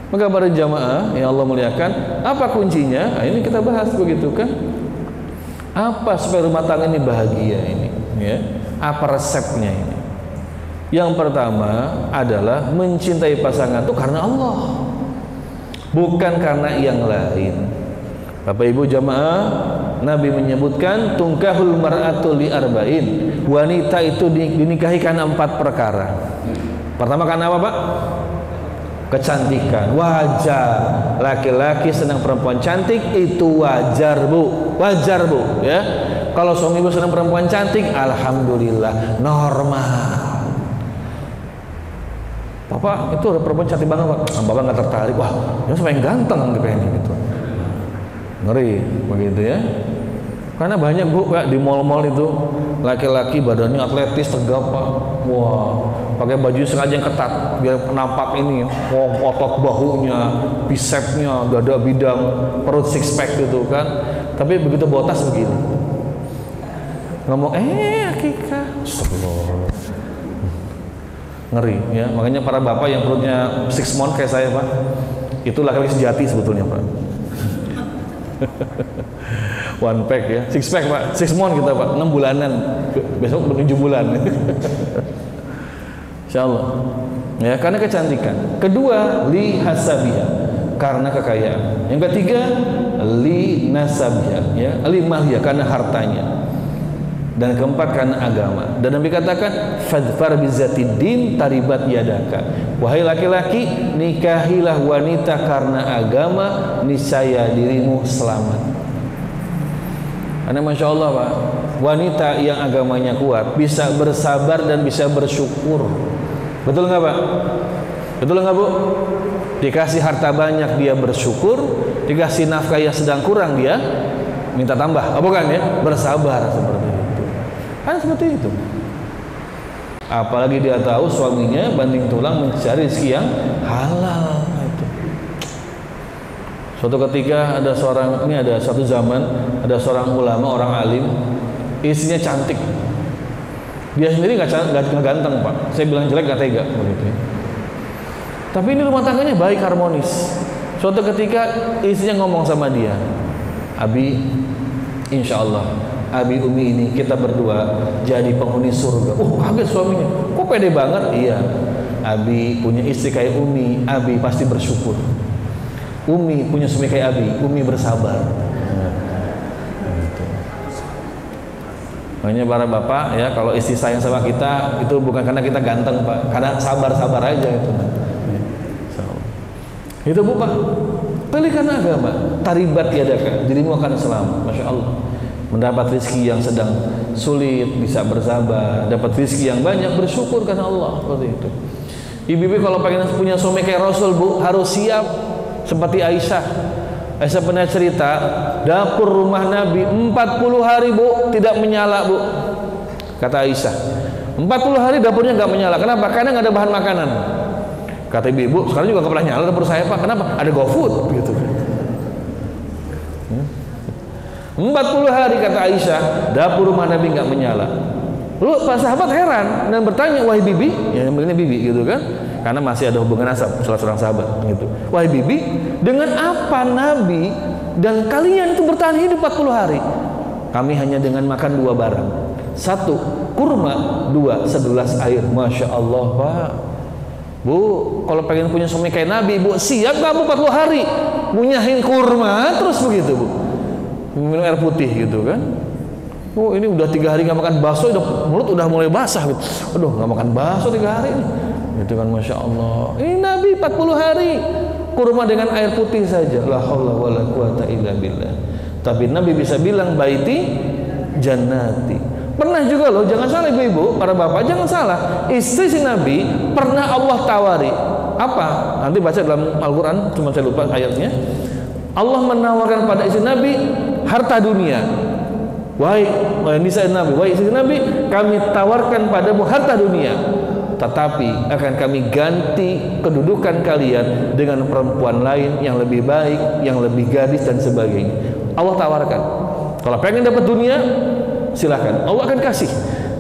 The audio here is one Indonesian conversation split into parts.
Maka para jamaah yang Allah muliakan, apa kuncinya? Nah, ini kita bahas begitu kan? Apa supaya rumah tangga ini bahagia ini? Ya, apa resepnya ini? Yang pertama adalah mencintai pasangan itu karena Allah, bukan karena yang lain. Bapak Ibu jamaah, Nabi menyebutkan tungkahul mar'atu li arba'in. Wanita itu dinikahi karena 4 perkara. Pertama karena apa, Pak? Kecantikan, wajar. Laki-laki senang perempuan cantik itu wajar, Bu. Wajar, Bu, ya. Kalau suami Ibu senang perempuan cantik, alhamdulillah, normal. Bapak, itu ada perempuan cantik banget, Pak. Bapak nggak tertarik. Wah, dia supaya ganteng gitu. Ngeri begitu ya. Karena banyak, Bu, Pak, di mall-mall itu laki-laki badannya atletis, tegap, Pak. Wah, pakai baju sengaja yang ketat biar nampak ini, otot bahunya, bicepnya, dada bidang, perut six pack gitu kan. Tapi begitu botas begini. Ngomong akikah. Astagfirullah. Ngeri ya. Makanya para bapak yang perutnya six month kayak saya, Pak, itu laki-laki sejati sebetulnya, Pak. One pack ya, six pack, Pak, 6 month kita, Pak, 6 bulanan, besok 7 bulan. Insya Allah ya, karena kecantikan. Kedua, li hasabiha, karena kekayaan. Yang ketiga, li nasabiha, ya, li mahya, karena hartanya. Dan keempat, karena agama. Dan Nabi katakan fadfar bizatid din taribat yadaka. Wahai laki-laki, nikahilah wanita karena agama, niscaya dirimu selamat. Karena Masya Allah, Pak, wanita yang agamanya kuat bisa bersabar dan bisa bersyukur. Betul nggak, Pak? Betul nggak, Bu? Dikasih harta banyak dia bersyukur, dikasih nafkah yang sedang kurang dia minta tambah. Apa kan ya? Bersabar seperti itu. Kan seperti itu. Apalagi dia tahu suaminya banting tulang mencari rezeki yang halal. Suatu ketika ada suatu zaman ada seorang ulama, orang alim, istrinya cantik, dia sendiri nggak ganteng, Pak. Saya bilang jelek nggak tega begitu. Tapi ini rumah tangganya baik, harmonis. Suatu ketika istrinya ngomong sama dia, Abi, insya Allah Abi Umi ini kita berdua jadi penghuni surga. Kaget suaminya, kok pede banget? Iya, Abi punya istri kayak Umi, Abi pasti bersyukur. Umi punya suami kayak Abi, Umi bersabar. Makanya para bapak ya, kalau istri sayang sama kita itu bukan karena kita ganteng, Pak, karena sabar-sabar aja itu. Itu, Bu, Pak. Pilih karena agama. Taribat yadaka, dirimu akan selamat. Masya Allah. Mendapat rezeki yang sedang sulit bisa bersabar, dapat rezeki yang banyak bersyukur karena Allah, seperti itu. Ibu-ibu kalau pengen punya suami kayak Rasul, Bu, harus siap. Seperti Aisyah pernah cerita, dapur rumah Nabi 40 hari, Bu, tidak menyala, Bu. Kata Aisyah, 40 hari dapurnya nggak menyala. Kenapa? Karena nggak ada bahan makanan. Kata ibu, sekarang juga nggak pernah nyala dapur saya, Pak. Kenapa? Ada GoFood gitu. 40 hari kata Aisyah, dapur rumah Nabi nggak menyala. Lalu para sahabat heran dan bertanya, wahai bibi, ya namanya bibi gitu kan, karena masih ada hubungan nasab salah seorang sahabat gitu. Wahai bibi, dengan apa Nabi dan kalian itu bertahan hidup 40 hari? Kami hanya dengan makan 2 barang. 1 kurma, 2 segelas air. Masya Allah, Pak. Bu, kalau pengen punya suami kayak Nabi, Bu, siap nggak, Bu, 40 hari munyahin kurma terus begitu, Bu, minum air putih gitu kan. Oh, ini udah 3 hari nggak makan bakso, mulut udah mulai basah gitu. Aduh, nggak makan bakso 3 hari ini. Itu kan Masya Allah. Ini Nabi 40 hari kurma dengan air putih saja. La haula wala quwata illa billah. Tapi Nabi bisa bilang baiti jannati. Pernah juga loh, jangan salah ibu-ibu, para bapak, jangan salah. Istri si Nabi pernah Allah tawari. Apa? Nanti baca dalam Al-Quran, cuma saya lupa ayatnya. Allah menawarkan pada istri Nabi harta dunia. Wahai nisa Nabi, wahai istri Nabi, kami tawarkan padamu harta dunia, tetapi akan kami ganti kedudukan kalian dengan perempuan lain yang lebih baik, yang lebih gadis dan sebagainya. Allah tawarkan, kalau pengen dapat dunia silahkan, Allah akan kasih,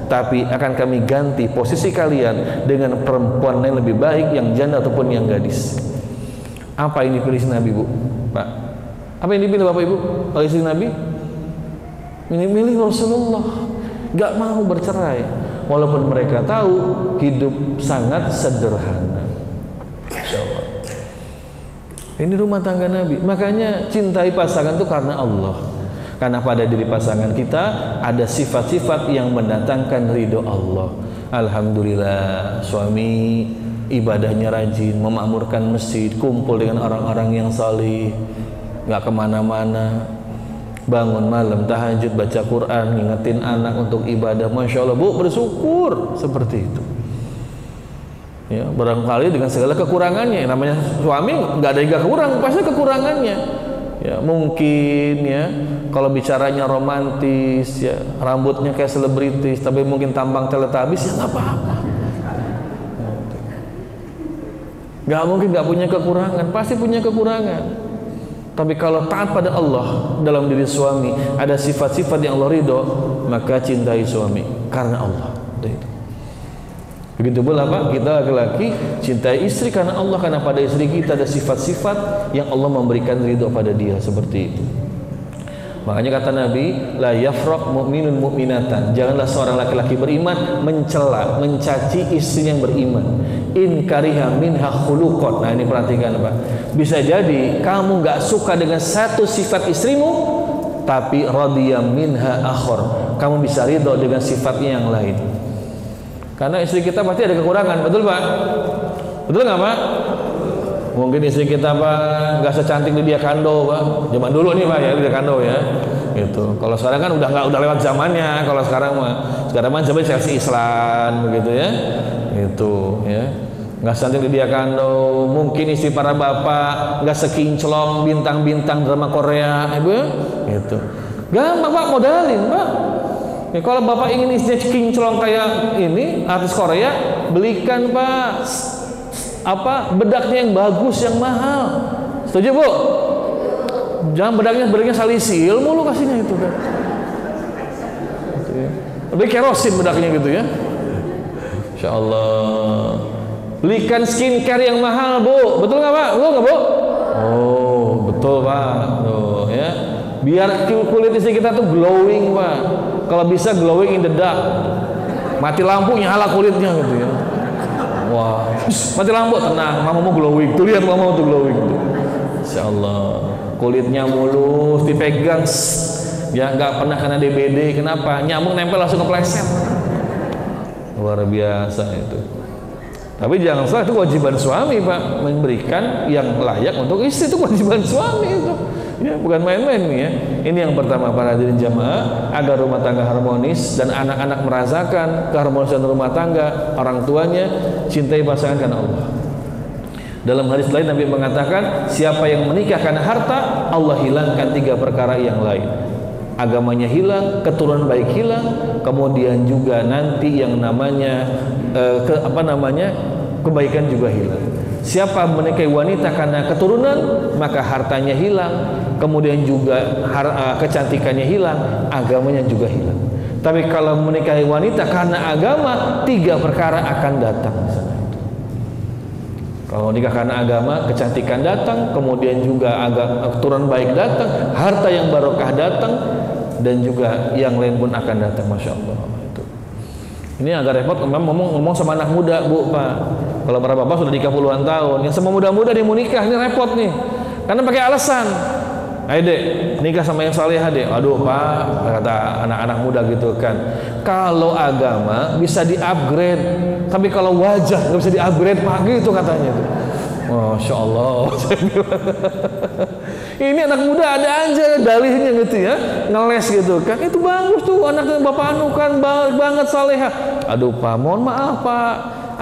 tapi akan kami ganti posisi kalian dengan perempuan yang lebih baik, yang janda ataupun yang gadis. Apa yang dipilih Nabi, Bu? Pak, apa yang dipilih Bapak Ibu oleh istri Nabi? Milih Rasulullah, gak mau bercerai walaupun mereka tahu hidup sangat sederhana. Insya Allah. Ini rumah tangga Nabi. Makanya cintai pasangan itu karena Allah, karena pada diri pasangan kita ada sifat-sifat yang mendatangkan ridho Allah. Alhamdulillah, suami ibadahnya rajin, memakmurkan masjid, kumpul dengan orang-orang yang salih, nggak kemana-mana, bangun malam tahajud, baca Quran, ngingetin anak untuk ibadah. Masya Allah, Bu, bersyukur seperti itu. Ya, barangkali dengan segala kekurangannya, namanya suami nggak ada yang kurang, pasti kekurangannya. Ya, mungkin ya kalau bicaranya romantis, ya rambutnya kayak selebritis, tapi mungkin tampang teletabis, ya nggak apa-apa. Nggak mungkin nggak punya kekurangan, pasti punya kekurangan. Tapi kalau taat pada Allah, dalam diri suami ada sifat-sifat yang Allah ridho, maka cintai suami karena Allah. Begitu pula Pak, kita laki-laki cintai istri karena Allah, karena pada istri kita ada sifat-sifat yang Allah memberikan ridho pada dia, seperti itu. Makanya kata Nabi, la yafraq mu'minun mu'minatan, janganlah seorang laki-laki beriman mencela, mencaci istri yang beriman. In kariha minha khuluqan. Nah, ini perhatikan Pak. Bisa jadi kamu gak suka dengan satu sifat istrimu, tapi radhiya minha akhar, kamu bisa ridho dengan sifatnya yang lain. Karena istri kita pasti ada kekurangan, betul Pak? Betul nggak Pak? Mungkin istri kita Pak nggak secantik Lydia Kando Pak. Zaman dulu nih Pak ya, Lydia Kando ya. Gitu. Kalau sekarang kan udah lewat zamannya. Kalau sekarang mah coba Chelsea Islan begitu ya. Gitu ya. Nggak secantik Lydia Kando. Mungkin istri para bapak nggak sekinclong bintang-bintang drama Korea, Ibu. Gitu. Gampang Pak, modalin Pak. Ya, kalau bapak ingin istrinya kinclong kayak ini artis Korea, belikan Pak bedaknya yang bagus, yang mahal. Setuju Bu? Jangan bedaknya salisil mulu kasihnya itu kan. Gitu ya. Lebih kerosin bedaknya gitu ya. Insya Allah. Belikan skincare yang mahal Bu, betul nggak Pak? Betul nggak Bu? Oh betul Pak. Tuh ya. Biar kulit istri kita tuh glowing Pak. Kalau bisa glowing in the dark, mati lampu nyala kulitnya gitu ya. Wah, mati lampu tenang, mama mau glowing. Tuh lihat mama tuh glowing. Insya Allah, kulitnya mulus, dipegang, ya nggak pernah kena DBD. Kenapa? Nyamuk nempel langsung kepleset. Luar biasa itu. Tapi jangan salah, itu kewajiban suami Pak, memberikan yang layak untuk istri, itu kewajiban suami itu. Ya, bukan main-main nih ya. Ini yang pertama para hadirin jamaah, agar rumah tangga harmonis dan anak-anak merasakan keharmonisan rumah tangga, orang tuanya cintai pasangan karena Allah. Dalam hadis lain Nabi mengatakan, siapa yang menikah karena harta, Allah hilangkan 3 perkara yang lain. Agamanya hilang, keturunan baik hilang, kemudian juga nanti yang namanya kebaikan juga hilang. Siapa menikahi wanita karena keturunan, maka hartanya hilang, kemudian juga kecantikannya hilang, agamanya juga hilang. Tapi kalau menikahi wanita karena agama, 3 perkara akan datang. Kalau nikah karena agama, kecantikan datang, kemudian juga keturunan baik datang, harta yang barokah datang, dan juga yang lain pun akan datang. Masya Allah. Ini agak repot ngomong sama anak muda Bu, Pak. Kalau para bapak sudah nikah puluhan tahun, yang sama muda-muda dia mau nikah, ini repot nih. Karena pakai alasan, ayo dek, nikah sama yang salehah dek. Aduh Pak, kata anak-anak muda gitu kan. Kalau agama bisa di-upgrade, tapi kalau wajah nggak bisa di-upgrade Pak, gitu katanya tuh. Masya Allah. Ini anak muda ada aja dalihnya gitu ya, ngeles gitu kan. Itu bagus tuh, anaknya bapak anu kan banget salehah. Aduh Pak, mohon maaf Pak,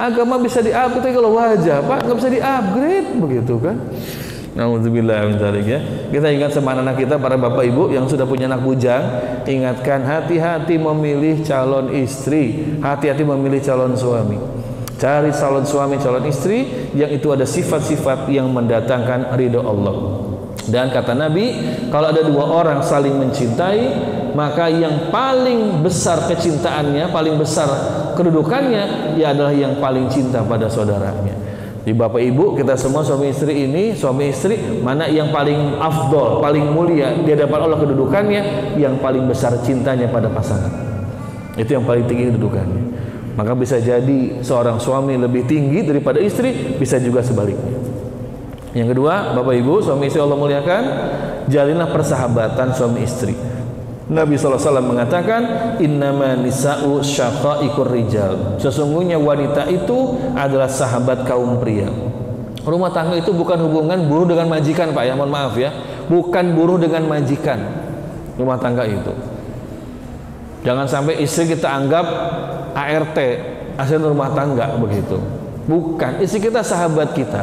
agama bisa di-upgrade, kalau wajah Pak nggak bisa di-upgrade begitu kan. Nauzubillah min dzalik ya. Kita ingat sama anak kita, para bapak ibu yang sudah punya anak bujang, ingatkan hati-hati memilih calon istri, hati-hati memilih calon suami. Cari calon suami, calon istri yang itu ada sifat-sifat yang mendatangkan ridho Allah. Dan kata Nabi, kalau ada 2 orang saling mencintai, maka yang paling besar kecintaannya, paling besar kedudukannya, ia adalah yang paling cinta pada saudaranya. Di bapak ibu kita semua suami istri ini, suami istri mana yang paling afdol, paling mulia di hadapan Allah kedudukannya, yang paling besar cintanya pada pasangan. Itu yang paling tinggi kedudukannya. Maka bisa jadi seorang suami lebih tinggi daripada istri, bisa juga sebaliknya. Yang kedua, bapak ibu, suami istri Allah muliakan, jalinlah persahabatan suami istri. Nabi SAW mengatakan, innama nisa'u syaqaiqur rijal. Sesungguhnya wanita itu adalah sahabat kaum pria. Rumah tangga itu bukan hubungan buruh dengan majikan, Pak ya, mohon maaf ya. Bukan buruh dengan majikan. Rumah tangga itu. Jangan sampai istri kita anggap ART, asisten rumah tangga begitu. Bukan, istri kita sahabat kita.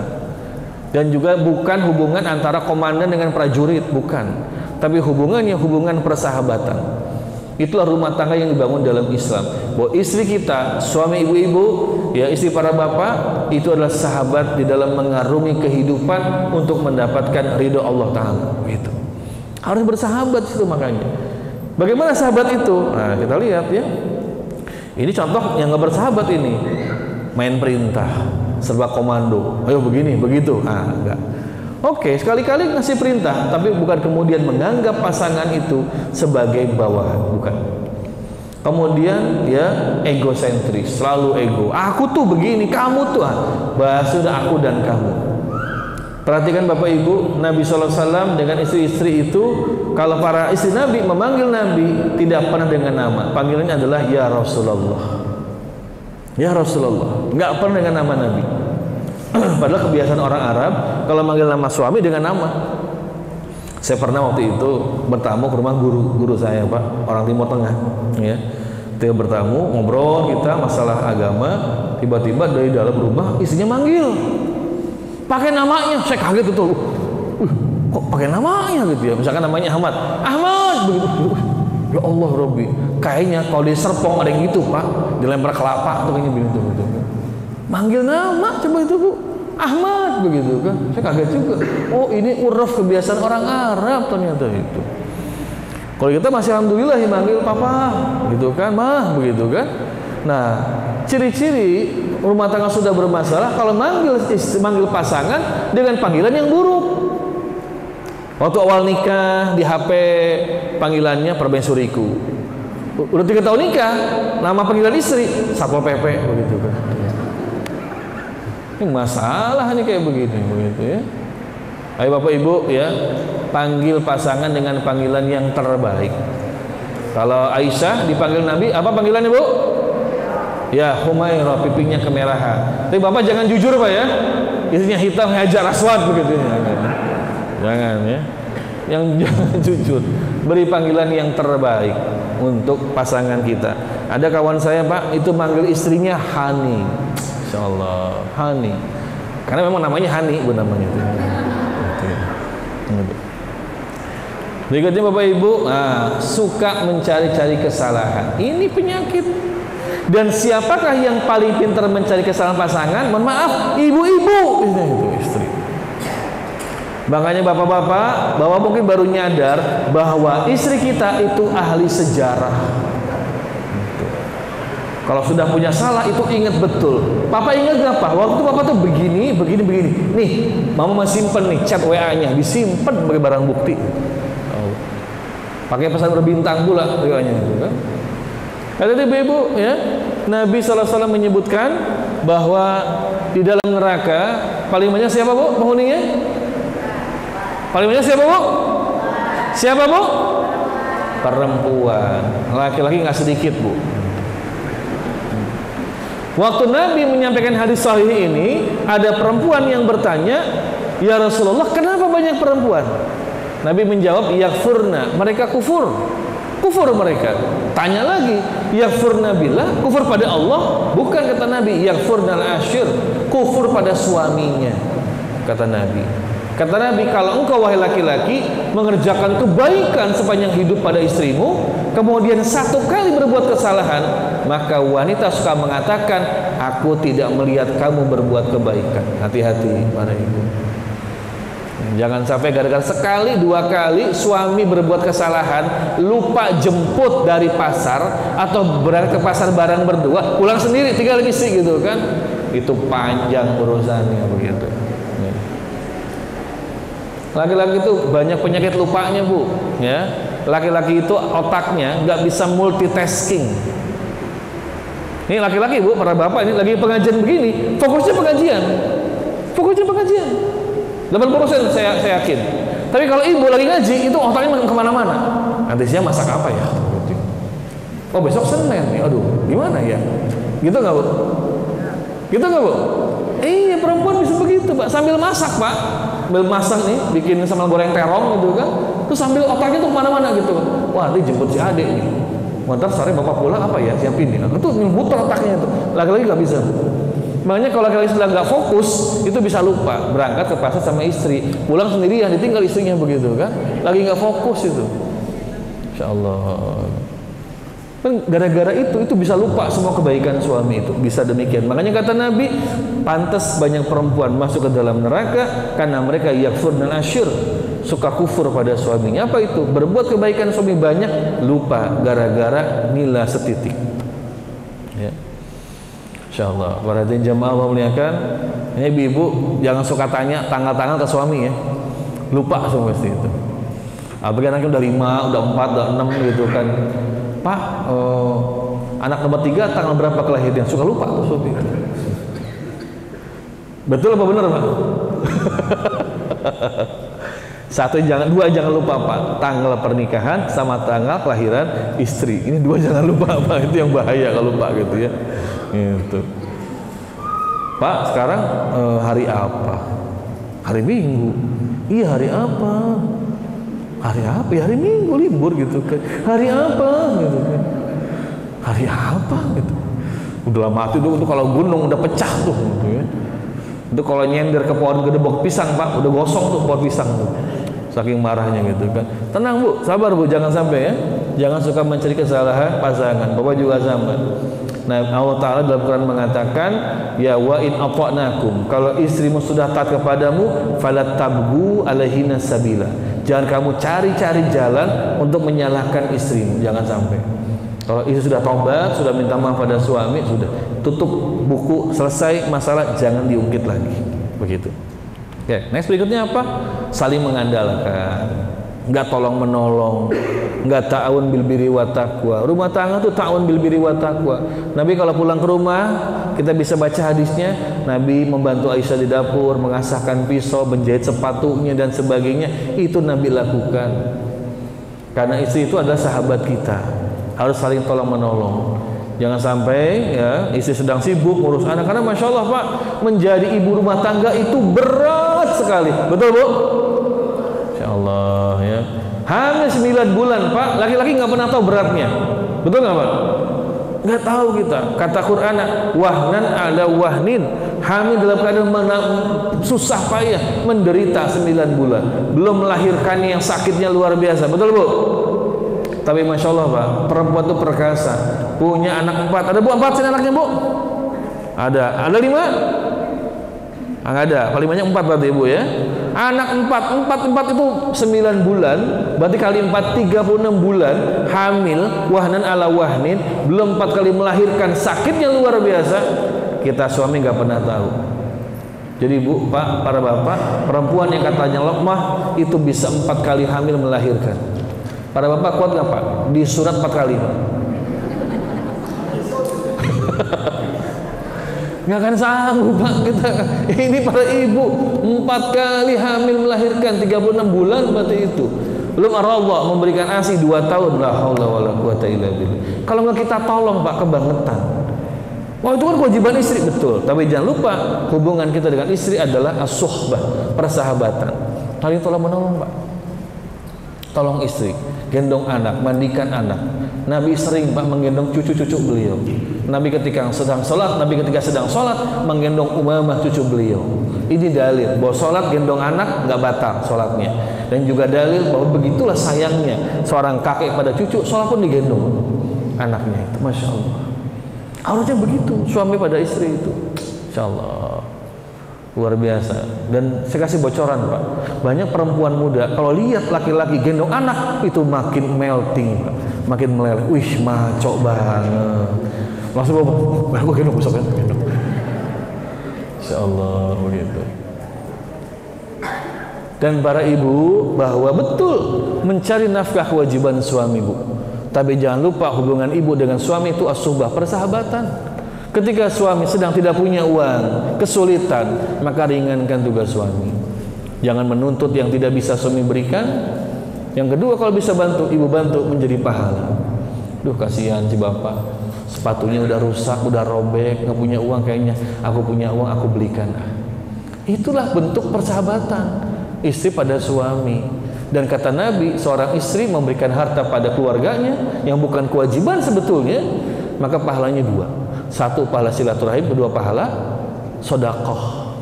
Dan juga bukan hubungan antara komandan dengan prajurit, bukan. Tapi hubungannya hubungan persahabatan. Itulah rumah tangga yang dibangun dalam Islam. Bahwa istri kita, suami ibu-ibu, ya istri para bapak, itu adalah sahabat di dalam mengarungi kehidupan untuk mendapatkan ridho Allah Ta'ala. Gitu. Harus bersahabat itu makanya. Bagaimana sahabat itu? Nah kita lihat ya. Ini contoh yang nggak bersahabat ini. Main perintah, serba komando. Ayo begini, begitu. Ah enggak. Oke, sekali-kali ngasih perintah, tapi bukan kemudian menganggap pasangan itu sebagai bawahan, bukan. Kemudian ya egosentris, selalu ego. Aku tuh begini, kamu tuh. Bahas sudah aku dan kamu. Perhatikan Bapak Ibu, Nabi SAW dengan istri-istri itu, kalau para istri Nabi memanggil Nabi tidak pernah dengan nama. Panggilannya adalah ya Rasulullah. Ya Rasulullah, nggak pernah dengan nama Nabi. Padahal kebiasaan orang Arab kalau manggil nama suami dengan nama. Saya pernah waktu itu bertamu ke rumah guru saya, Pak, orang Timur Tengah, ya. Kita bertamu, ngobrol kita masalah agama, tiba-tiba dari dalam rumah istrinya manggil, pakai namanya. Saya kaget itu, kok pakai namanya gitu ya? Misalkan namanya Ahmad, Ahmad begitu. Ya Allah Robbi, kayaknya kalau di Serpong ada yang gitu, Pak, dilempar kelapa tuh kayaknya begitu. Manggil nama coba itu, Bu, Ahmad begitu kan. Saya kaget juga. Oh ini uruf kebiasaan orang Arab ternyata itu. Kalau kita masih alhamdulillah ya manggil papa gitu kan, mah begitu kan. Nah ciri-ciri rumah tangga sudah bermasalah kalau manggil pasangan dengan panggilan yang buruk. Waktu awal nikah di HP panggilannya permaisuriku. Udah 3 tahun nikah, nama panggilan istri Satpol PP begitu kan. Ini masalah nih kayak begitu ya. Ayo Bapak Ibu ya, panggil pasangan dengan panggilan yang terbaik. Kalau Aisyah dipanggil Nabi, apa panggilannya Bu? Ya Humairah, pipinya kemerahan. Tapi Bapak jangan jujur Pak ya, istrinya hitam Hajar Aswad begitu ya. Jangan ya. Yang jangan jujur. Beri panggilan yang terbaik untuk pasangan kita. Ada kawan saya Pak, itu manggil istrinya Hani. Insyaallah Hani, karena memang namanya Hani, bu namanya itu. Berikutnya Bapak Ibu, suka mencari-cari kesalahan. Ini penyakit. Dan siapakah yang paling pintar mencari kesalahan pasangan? Mohon maaf, ibu-ibu. Itu istri. Makanya bapak-bapak, bahwa mungkin baru nyadar bahwa istri kita itu ahli sejarah. Kalau sudah punya salah itu ingat betul. Papa ingat nggak Pak? Waktu itu Papa tuh begini. Nih, Mama masih simpen nih chat WA-nya, disimpan sebagai barang bukti. Pakai pesan berbintang pula WA-nya itu kan. Kata ibu-ibu ya, Nabi SAW menyebutkan bahwa di dalam neraka paling banyak siapa Bu penghuninya? Paling banyak siapa Bu? Siapa Bu? Perempuan. Laki-laki nggak sedikit Bu. Waktu Nabi menyampaikan hadis sahih ini, ada perempuan yang bertanya, ya Rasulullah, kenapa banyak perempuan? Nabi menjawab, yakfurna, mereka kufur mereka. Tanya lagi, yakfurna billah, kufur pada Allah? Bukan, kata Nabi, yakfurna al-ashir, kufur pada suaminya, kata Nabi. Kata Nabi, kalau engkau wahai laki-laki mengerjakan kebaikan sepanjang hidup pada istrimu, kemudian satu kali berbuat kesalahan, maka wanita suka mengatakan, aku tidak melihat kamu berbuat kebaikan. Hati-hati para ibu. Jangan sampai gara-gara sekali, 2 kali suami berbuat kesalahan, lupa jemput dari pasar atau berangkat ke pasar bareng berdua, pulang sendiri tinggal istri gitu kan. itu panjang urusannya begitu. Laki-laki itu banyak penyakit lupanya, Bu, ya. Laki-laki itu otaknya nggak bisa multitasking. Ini laki-laki, Bu, para bapak ini lagi pengajian begini, fokusnya pengajian. 80% saya yakin. Tapi kalau ibu lagi ngaji, itu otaknya kemana-mana. Nanti siang masak apa ya? Oh, besok Senin nih, aduh, gimana ya? Gitu nggak, Bu? Gitu nggak, Bu? Iya, perempuan bisa begitu, Pak. Sambil masak, Pak. Sambil masak nih, bikin sambal goreng terong gitu kan. Terus sambil otaknya tuh kemana-mana gitu. Wah, nanti jemput si adik nih. Ntar sore bapak pulang apa ya? Siapin nih. Itu muter otaknya tuh. Laki-laki nggak bisa. Makanya kalau laki-laki sedang nggak fokus, itu bisa lupa. Berangkat ke pasar sama istri, pulang sendirian, ditinggal istrinya begitu kan. Lagi nggak fokus itu. Insya Allah. Kan gara-gara itu bisa lupa semua kebaikan suami itu, bisa demikian. Makanya kata Nabi, pantas banyak perempuan masuk ke dalam neraka karena mereka yakfurun asyir, suka kufur pada suaminya. Apa itu? Berbuat kebaikan suami banyak, lupa gara-gara nila setitik. Ya. Insyaallah, para jamaah Allah muliakan. Ini ibu-ibu jangan suka tanya tanggal-tanggal ke suami ya, lupa semua pasti itu. Apalagi anaknya udah 5, udah 4, udah 6 gitu kan. Pak, anak nomor 3 tanggal berapa kelahiran? Suka lupa tuh suami. Betul apa benar, Pak? Dua jangan lupa, Pak. Tanggal pernikahan sama tanggal kelahiran istri. Ini 2 jangan lupa, Pak. Itu yang bahaya kalau lupa gitu ya. Gitu. Pak, sekarang hari apa? Hari Minggu. Iya, hari apa? Hari apa? Ya hari Minggu libur gitu kan. Hari apa? Gitu kan. Hari apa? Gitu. Udah mati tuh kalau gunung udah pecah tuh gitu ya. Itu kalau nyender ke pohon gede bok pisang, Pak, udah gosong tuh pohon pisang tuh. Saking marahnya gitu kan. Tenang, Bu, sabar, Bu, jangan sampai ya. Jangan suka mencari kesalahan pasangan. Bapak juga sama. Nah, Allah Ta'ala dalam Quran mengatakan, ya wa in ata'nakum, kalau istrimu sudah taat kepadamu, falat tabgu alaihina sabila, jangan kamu cari-cari jalan untuk menyalahkan istrimu, jangan sampai. Kalau istri sudah taubat, sudah minta maaf pada suami, sudah tutup buku, selesai masalah, jangan diungkit lagi. Begitu. Oke, next berikutnya apa? Saling mengandalkan. Enggak tolong menolong, enggak ta'awun bil birri wa taqwa. Rumah tangga tuh ta'awun bil birri wa taqwa. Nabi kalau pulang ke rumah, kita bisa baca hadisnya, Nabi membantu Aisyah di dapur, mengasahkan pisau, menjahit sepatunya dan sebagainya. Itu Nabi lakukan. Karena istri itu adalah sahabat kita. Harus saling tolong menolong. Jangan sampai ya istri sedang sibuk ngurus anak, karena Masya Allah, Pak, menjadi ibu rumah tangga itu berat sekali. Betul, Bu? Allah ya. Hamil 9 bulan, Pak, laki-laki nggak pernah tahu beratnya. Betul nggak, Pak? Nggak tahu kita. Kata Quran, wahnan ala wahnin, hamil dalam keadaan susah payah, menderita 9 bulan, belum melahirkannya yang sakitnya luar biasa. Betul, Bu? Tapi Masya Allah, Pak, perempuan itu perkasa, punya anak 4. Ada, Bu, 4 sini anaknya, Bu? Ada 5? Nggak ada, paling banyak 4 berarti, Ibu ya. Anak 4 itu 9 bulan, berarti kali 4 36 bulan hamil, wahnan ala wahnin, belum 4 kali melahirkan, sakitnya luar biasa. Kita suami nggak pernah tahu. Jadi, Bu, Pak, para bapak, perempuan yang katanya lemah itu bisa 4 kali hamil melahirkan. Para bapak kuat nggak, Pak? Di surat 4 kali, Pak. Nggak akan sanggup, Pak, kita. Ini para ibu 4 kali hamil melahirkan 36 bulan berarti itu. Belum Allah memberikan ASI 2 tahun. La haula wala quwata illa billah. Kalau nggak kita tolong, Pak, kebangetan. Wah, itu kan kewajiban istri, betul. Tapi jangan lupa hubungan kita dengan istri adalah as-suhbah, persahabatan. Saling tolong menolong, Pak. Tolong istri, gendong anak, mandikan anak. Nabi sering, Pak, menggendong cucu-cucu beliau. Nabi ketika sedang sholat menggendong Umamah cucu beliau. Ini dalil bahwa sholat gendong anak nggak batal sholatnya. Dan juga dalil bahwa begitulah sayangnya seorang kakek pada cucu, sholat pun digendong anaknya itu. Masya Allah. Harusnya begitu suami pada istri itu. Insya Allah. Luar biasa. Dan saya kasih bocoran, Pak, banyak perempuan muda kalau lihat laki-laki gendong anak itu makin melting, Pak, makin meleleh. Wih, maco banget. Langsung bapak, aku gendong besok kan, gendong. Masya Allah begitu. Dan para ibu bahwa betul mencari nafkah kewajiban suami, Bu. Tapi jangan lupa hubungan ibu dengan suami itu as-suhbah, persahabatan. Ketika suami sedang tidak punya uang, kesulitan, maka ringankan tugas suami. Jangan menuntut yang tidak bisa suami berikan. Yang kedua, kalau bisa bantu, ibu bantu menjadi pahala. Duh, kasihan si bapak, sepatunya udah rusak, udah robek, nggak punya uang kayaknya. Aku punya uang, aku belikan. Itulah bentuk persahabatan istri pada suami. Dan kata Nabi, seorang istri memberikan harta pada keluarganya yang bukan kewajiban sebetulnya, maka pahalanya dua. Satu, pahala silaturahim, kedua, pahala sedekah.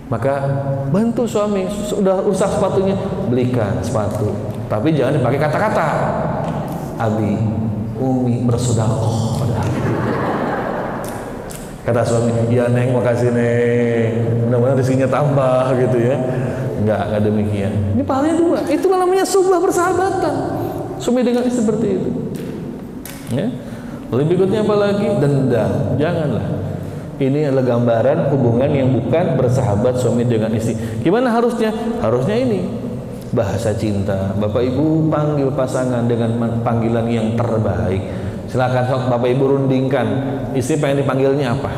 Maka bantu suami, sudah rusak sepatunya, belikan sepatu. Tapi jangan dipakai kata-kata. Abi, Umi bersedekah. Kata suami, ya Neng, makasih Neng, mudah-mudahan rezekinya tambah gitu ya. Enggak demikian. Ini pahalanya dua. Itulah namanya sebuah persahabatan. Suami dengan istri seperti itu. Ya. Lalu berikutnya apa lagi? Dendam. Janganlah. Ini adalah gambaran hubungan yang bukan bersahabat suami dengan istri. Gimana harusnya? Harusnya ini bahasa cinta. Bapak Ibu panggil pasangan dengan panggilan yang terbaik. Silakan Bapak Ibu rundingkan. Istri pengen dipanggilnya apa?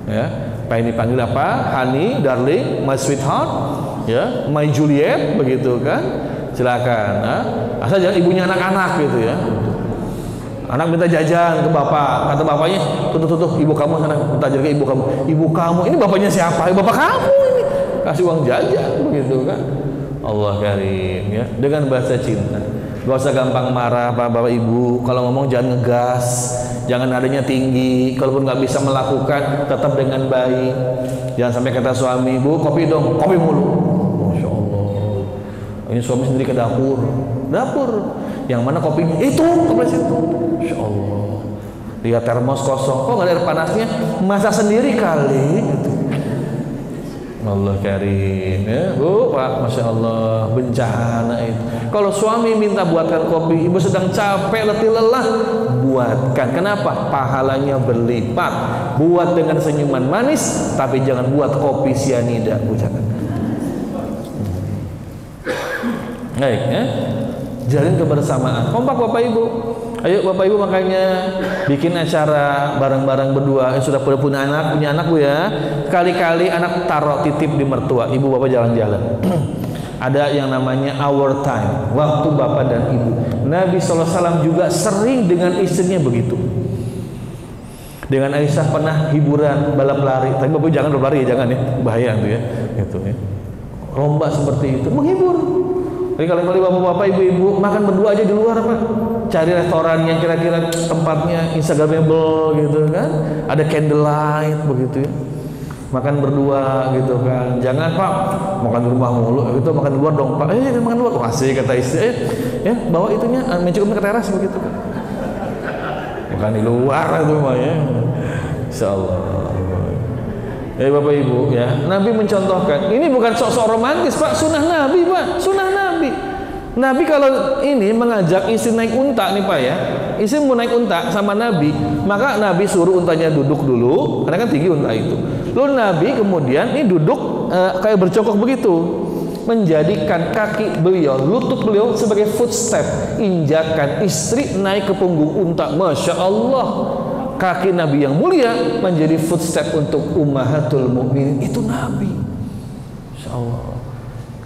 Ya, pengen dipanggil apa? Honey, darling, my sweetheart, ya, my Juliet, begitu kan? Silakan. Asal jangan ibunya anak-anak gitu ya. Anak minta jajan ke bapak, kata bapaknya, tuh ibu kamu sana minta jajan ke ibu kamu. Ibu kamu, ini bapaknya siapa? Bapak kamu ini. Kasih uang jajan, begitu kan? Allah karim ya. Dengan bahasa cinta. Gak usah gampang marah bapak ibu. Kalau ngomong jangan ngegas, jangan nadanya tinggi. Kalaupun nggak bisa melakukan, tetap dengan baik. Jangan sampai kata suami, Bu, kopi dong, kopi mulu. Masya Allah. Ini suami sendiri ke dapur. Yang mana kopinya? Itu, kopi situ. Masya Allah. Lihat termos kosong, kok nggak ada air panasnya? Masak sendiri kali. Gitu. Allah karim ya, Bu, Pak, Masya Allah, bencana itu. Kalau suami minta buatkan kopi, ibu sedang capek, letih, lelah, buatkan. Kenapa? Pahalanya berlipat. Buat dengan senyuman manis, tapi jangan buat kopi sianida, Bu, jangan. Baik ya, jalin kebersamaan, kompak Bapak Ibu. Ayo Bapak Ibu makanya bikin acara bareng-bareng berdua. Sudah punya anak Bu ya. Kali-kali anak taruh titip di mertua, ibu bapak jalan-jalan. Ada yang namanya our time, waktu bapak dan ibu. Nabi SAW juga sering dengan istrinya begitu. Dengan Aisyah pernah hiburan balap lari. Tapi bapak jangan balap lari ya, jangan ya, bahaya tuh ya. Gitu ya. Lomba seperti itu menghibur. Jadi kalau bapak-bapak, ibu-ibu makan berdua aja di luar Pak. Cari restoran yang kira-kira tempatnya instagramable gitu kan. Ada candlelight begitu ya. Makan berdua gitu kan. Jangan Pak makan di rumah mulu, itu makan di luar dong Pak. Makan di luar. Oh, asik kata istri. Ya, bawa itunya mencukupnya ke teras begitu kan. Makan di luar itu mah ya. Insyaallah. Bapak Ibu ya, Nabi mencontohkan. Ini bukan sok-sok romantis Pak, sunnah Nabi Pak, sunnah Nabi. Nabi kalau ini mengajak istri naik unta nih Pak ya, istri mau naik unta sama Nabi, maka Nabi suruh untanya duduk dulu, karena kan tinggi unta itu. Lalu Nabi kemudian ini duduk kayak bercokok begitu, menjadikan kaki beliau, lutut beliau sebagai footstep, injakan istri naik ke punggung unta. Masya Allah. Kaki Nabi yang mulia menjadi footstep untuk ummahatul mukminin. Itu Nabi. Insyaallah.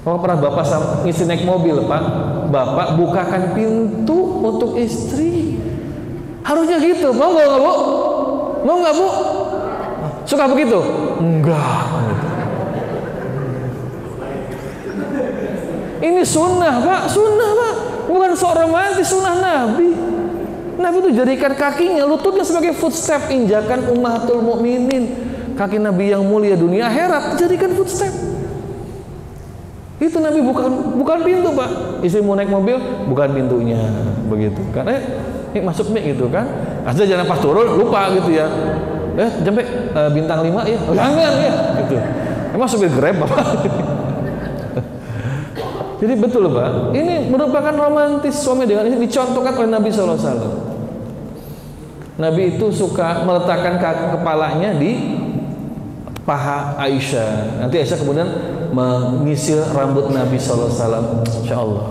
Kalau pernah bapak sama istri naik mobil Pak, bapak bukakan pintu untuk istri. Harusnya gitu. Mau nggak Bu? Mau nggak Bu? Suka begitu? Enggak. Ini sunnah Pak, sunnah Pak. Bukan sok romantis, sunnah Nabi. Nabi itu jadikan kakinya, lututnya sebagai footstep, injakan ummahatul mukminin. Kaki Nabi yang mulia dunia akhirat jadikan footstep. Itu Nabi bukan pintu Pak. Istri mau naik mobil bukan pintunya, begitu. Karena ini masuk nih gitu kan. Asal jangan pas turun lupa gitu ya. Sampai bintang 5 ya. Jangan ya gitu. Emang supir Grab Bapak. Jadi betul Pak, ini merupakan romantis suami dengan istri, dicontohkan oleh Nabi SAW. Nabi itu suka meletakkan kepalanya di paha Aisyah. Nanti Aisyah kemudian mengisir rambut Nabi sallallahu alaihi wasallam. Insyaallah.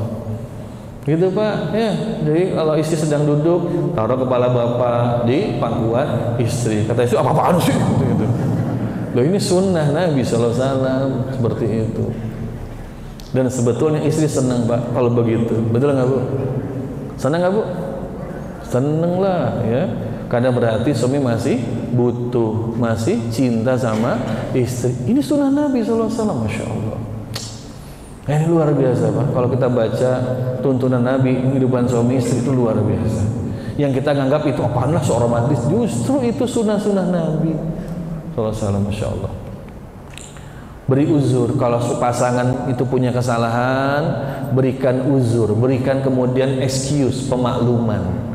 Gitu Pak, ya. Jadi kalau istri sedang duduk, taruh kepala bapak di pangkuan istri. Kata istri, apa-apaan sih? Gitu. Loh, ini sunnah Nabi sallallahu alaihi wasallam seperti itu. Dan sebetulnya istri senang Pak kalau begitu. Betul nggak Bu? Senang nggak Bu? Seneng lah ya. Karena berarti suami masih butuh, masih cinta sama istri. Ini sunnah Nabi sallallahu alaihi wasallam, masya Allah. Ini luar biasa Pak. Kalau kita baca tuntunan Nabi kehidupan suami istri itu luar biasa. Yang kita anggap itu apalah seorang romantis, justru itu sunnah-sunnah Nabi sallallahu alaihi wasallam, masya Allah. Beri uzur kalau pasangan itu punya kesalahan, berikan uzur, berikan kemudian excuse, pemakluman.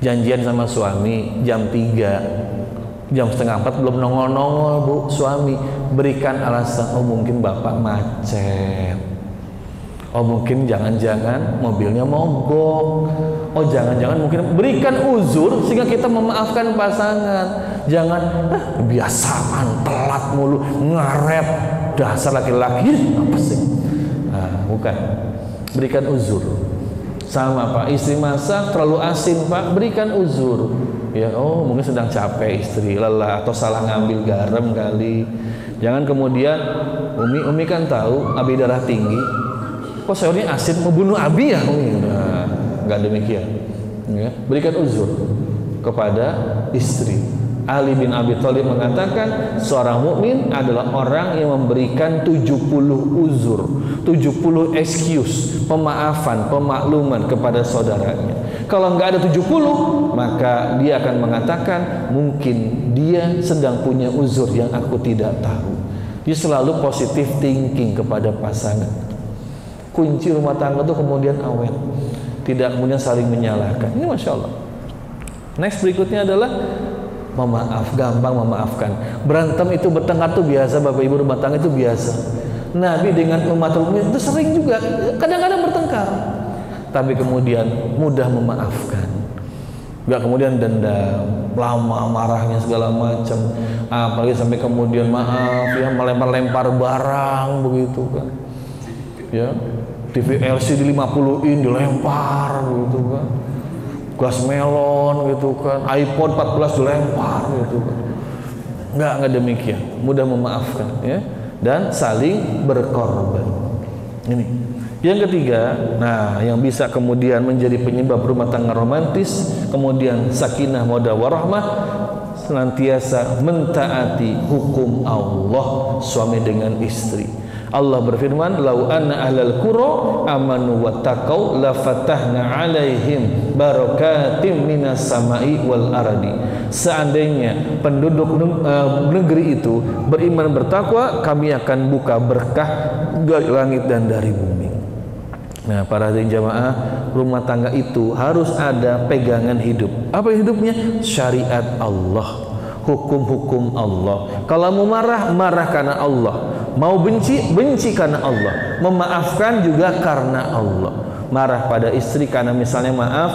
Janjian sama suami jam 3, jam setengah 4 belum nongol-nongol Bu, suami berikan alasan, oh mungkin bapak macet, oh mungkin jangan-jangan mobilnya mogok, oh jangan-jangan mungkin, berikan uzur sehingga kita memaafkan pasangan. Jangan biasa telat mulu, ngaret, dasar laki-laki apa sih, nah, bukan, berikan uzur. Sama Pak, istri masak terlalu asin Pak, berikan uzur ya, oh mungkin sedang capek istri, lelah atau salah ngambil garam kali. Jangan kemudian Umi kan tahu Abi darah tinggi, kok sayurnya asin, mau bunuh Abi ya Umi. Nah, nggak demikian ya. Berikan uzur kepada istri. Ali bin Abi Thalib mengatakan seorang mukmin adalah orang yang memberikan 70 uzur, 70 excuse, pemaafan, pemakluman kepada saudaranya. Kalau nggak ada 70, maka dia akan mengatakan mungkin dia sedang punya uzur yang aku tidak tahu. Dia selalu positive thinking kepada pasangan. Kunci rumah tangga itu kemudian awet, tidak kemudian saling menyalahkan. Ini masya Allah. Next berikutnya adalah memaaf, gampang memaafkan. Berantem itu, bertengkar itu biasa Bapak Ibu, rumah tangga itu biasa. Nabi dengan umatul mukminin itu sering juga kadang-kadang bertengkar, tapi kemudian mudah memaafkan. Gak kemudian dendam, lama marahnya segala macam, apalagi sampai kemudian maaf ya, melempar-lempar barang begitu kan. Ya, TV LCD 50 in dilempar begitu kan. Gas melon gitu kan, iPhone 14 dilempar gitu kan. Enggak demikian, mudah memaafkan ya, dan saling berkorban. Ini yang ketiga, nah yang bisa kemudian menjadi penyebab rumah tangga romantis, kemudian sakinah mawaddah warahmah, senantiasa mentaati hukum Allah suami dengan istri. Allah berfirman, "Lau anna ahlal qura amanu wattaqau la fatahna 'alaihim barakatim minas sama'i wal ardi." Seandainya penduduk negeri itu beriman bertakwa, kami akan buka berkah dari langit dan dari bumi. Nah, para hadirin jamaah, rumah tangga itu harus ada pegangan hidup. Apa hidupnya? Syariat Allah, hukum-hukum Allah. Kalau mau marah, marah karena Allah. Mau benci, benci karena Allah. Memaafkan juga karena Allah. Marah pada istri karena misalnya maaf,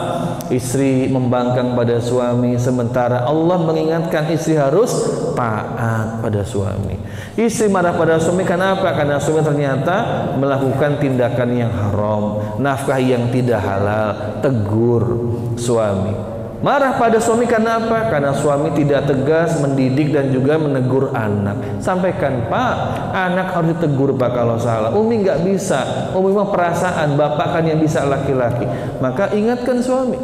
istri membangkang pada suami, sementara Allah mengingatkan istri harus taat pada suami. Istri marah pada suami karena apa? Karena suami ternyata melakukan tindakan yang haram, nafkah yang tidak halal, tegur suami. Marah pada suami karena apa? Karena suami tidak tegas mendidik dan juga menegur anak. Sampaikan, Pak, anak harus ditegur Pak kalau salah. Umi nggak bisa, Umi mah perasaan, Bapak kan yang bisa laki-laki. Maka ingatkan suami.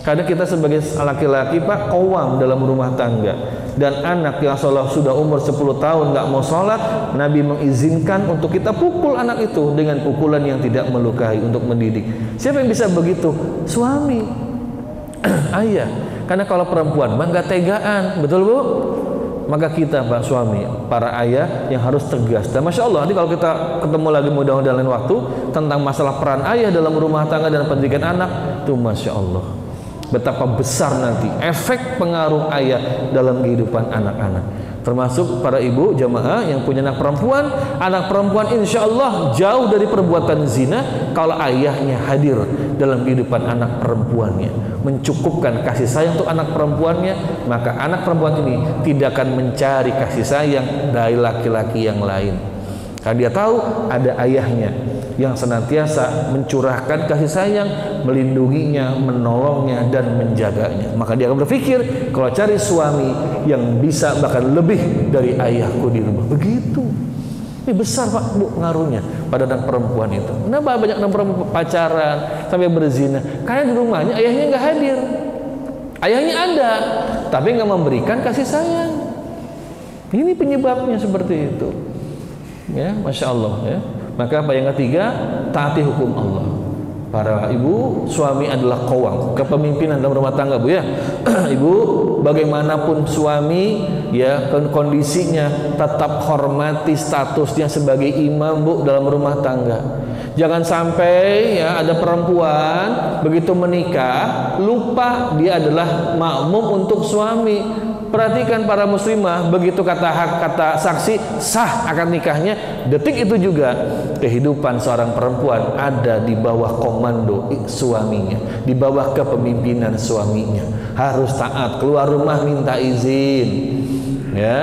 Kadang kita sebagai laki-laki Pak, qawwam dalam rumah tangga. Dan anak yang sudah umur 10 tahun nggak mau sholat, Nabi mengizinkan untuk kita pukul anak itu dengan pukulan yang tidak melukai untuk mendidik. Siapa yang bisa begitu? Suami. Ayah, karena kalau perempuan mah nggak tegaan, betul Bu? Maka kita Pak suami, para ayah yang harus tegas. Dan masya Allah, nanti kalau kita ketemu lagi mudah-mudahan lain waktu tentang masalah peran ayah dalam rumah tangga dan pendidikan anak, itu masya Allah betapa besar nanti efek pengaruh ayah dalam kehidupan anak-anak. Termasuk para ibu jamaah yang punya anak perempuan insya Allah jauh dari perbuatan zina kalau ayahnya hadir dalam kehidupan anak perempuannya, mencukupkan kasih sayang untuk anak perempuannya, maka anak perempuan ini tidak akan mencari kasih sayang dari laki-laki yang lain, karena dia tahu ada ayahnya yang senantiasa mencurahkan kasih sayang, melindunginya, menolongnya, dan menjaganya. Maka dia akan berpikir, kalau cari suami yang bisa bahkan lebih dari ayahku di rumah. Begitu. Ini besar Pak Bu ngaruhnya pada anak perempuan itu. Kenapa banyak anak perempuan pacaran sampai berzina? Karena di rumahnya ayahnya nggak hadir. Ayahnya ada, tapi nggak memberikan kasih sayang. Ini penyebabnya seperti itu. Ya, Masya Allah ya. Maka apa yang ketiga, taati hukum Allah. Para ibu, suami adalah qawwam, kepemimpinan dalam rumah tangga Bu ya. Ibu, bagaimanapun suami ya kondisinya, tetap hormati statusnya sebagai imam Bu dalam rumah tangga. Jangan sampai ya ada perempuan begitu menikah lupa dia adalah makmum untuk suami. Perhatikan para muslimah, begitu kata saksi sah akad nikahnya, detik itu juga kehidupan seorang perempuan ada di bawah komando suaminya, di bawah kepemimpinan suaminya. Harus taat, keluar rumah minta izin, ya.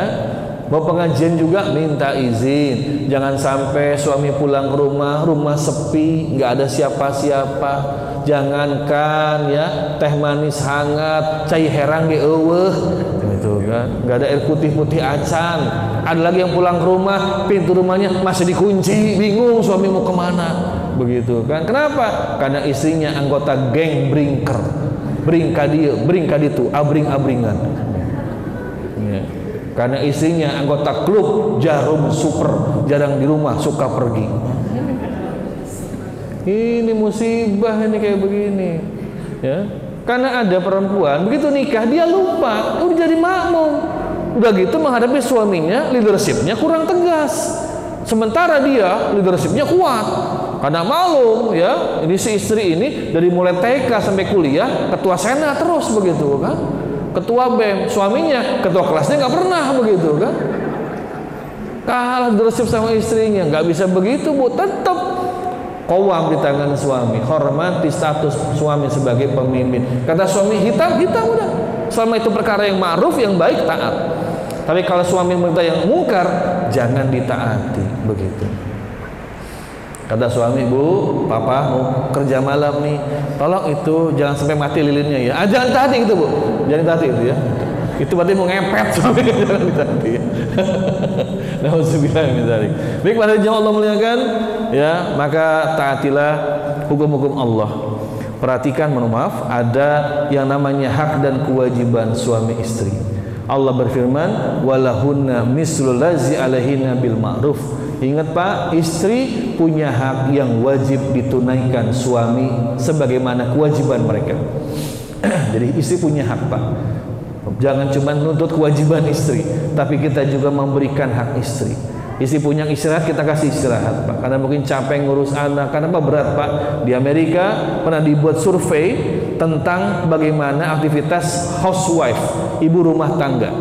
Mau pengajian juga minta izin. Jangan sampai suami pulang ke rumah sepi, nggak ada siapa-siapa. Jangankan ya teh manis hangat, cai herang ge eueuh, gitu kan. Nggak ada air putih-putih acan. Ada lagi yang pulang ke rumah, pintu rumahnya masih dikunci, bingung suami mau kemana, begitu kan. Kenapa? Karena istrinya anggota geng bringker, bring kaditu, abring-abringan. Ya. Karena istrinya anggota klub Jarum Super, jarang di rumah, suka pergi. Ini musibah ini kayak begini, ya. Karena ada perempuan begitu nikah dia lupa, udah jadi makmum, udah gitu menghadapi suaminya leadershipnya kurang tegas, sementara dia leadershipnya kuat. Karena maklum ya, ini si istri ini dari mulai TK sampai kuliah ketua senat terus begitu kan. Ketua BEM, suaminya ketua kelasnya nggak pernah begitu kan, kalah leadership sama istrinya. Nggak bisa begitu Bu, tetap qawwam di tangan suami, hormati status suami sebagai pemimpin. Kata suami hitam udah, selama itu perkara yang ma'ruf yang baik taat. Tapi kalau suami minta yang mungkar jangan ditaati begitu. Kata suami, Bu, papa mau kerja malam nih, tolong itu jangan sampai mati lilinnya ya. Jangan taati gitu Bu, jangan taati itu ya. Itu berarti mau ngepet suami, jangan ditaati ya. Nauzubillah min dzalik. Baik para jemaah Allah muliakan ya, maka taatilah hukum-hukum Allah. Perhatikan, mohon maaf, ada yang namanya hak dan kewajiban suami istri. Allah berfirman, walahunna mislul lazi alaihinna bil ma'ruf. Ingat Pak, istri punya hak yang wajib ditunaikan suami sebagaimana kewajiban mereka. Jadi istri punya hak Pak. Jangan cuma nuntut kewajiban istri, tapi kita juga memberikan hak istri. Istri punya istirahat, kita kasih istirahat Pak, karena mungkin capek ngurus anak. Karena apa? Berat Pak. Di Amerika pernah dibuat survei tentang bagaimana aktivitas housewife, ibu rumah tangga.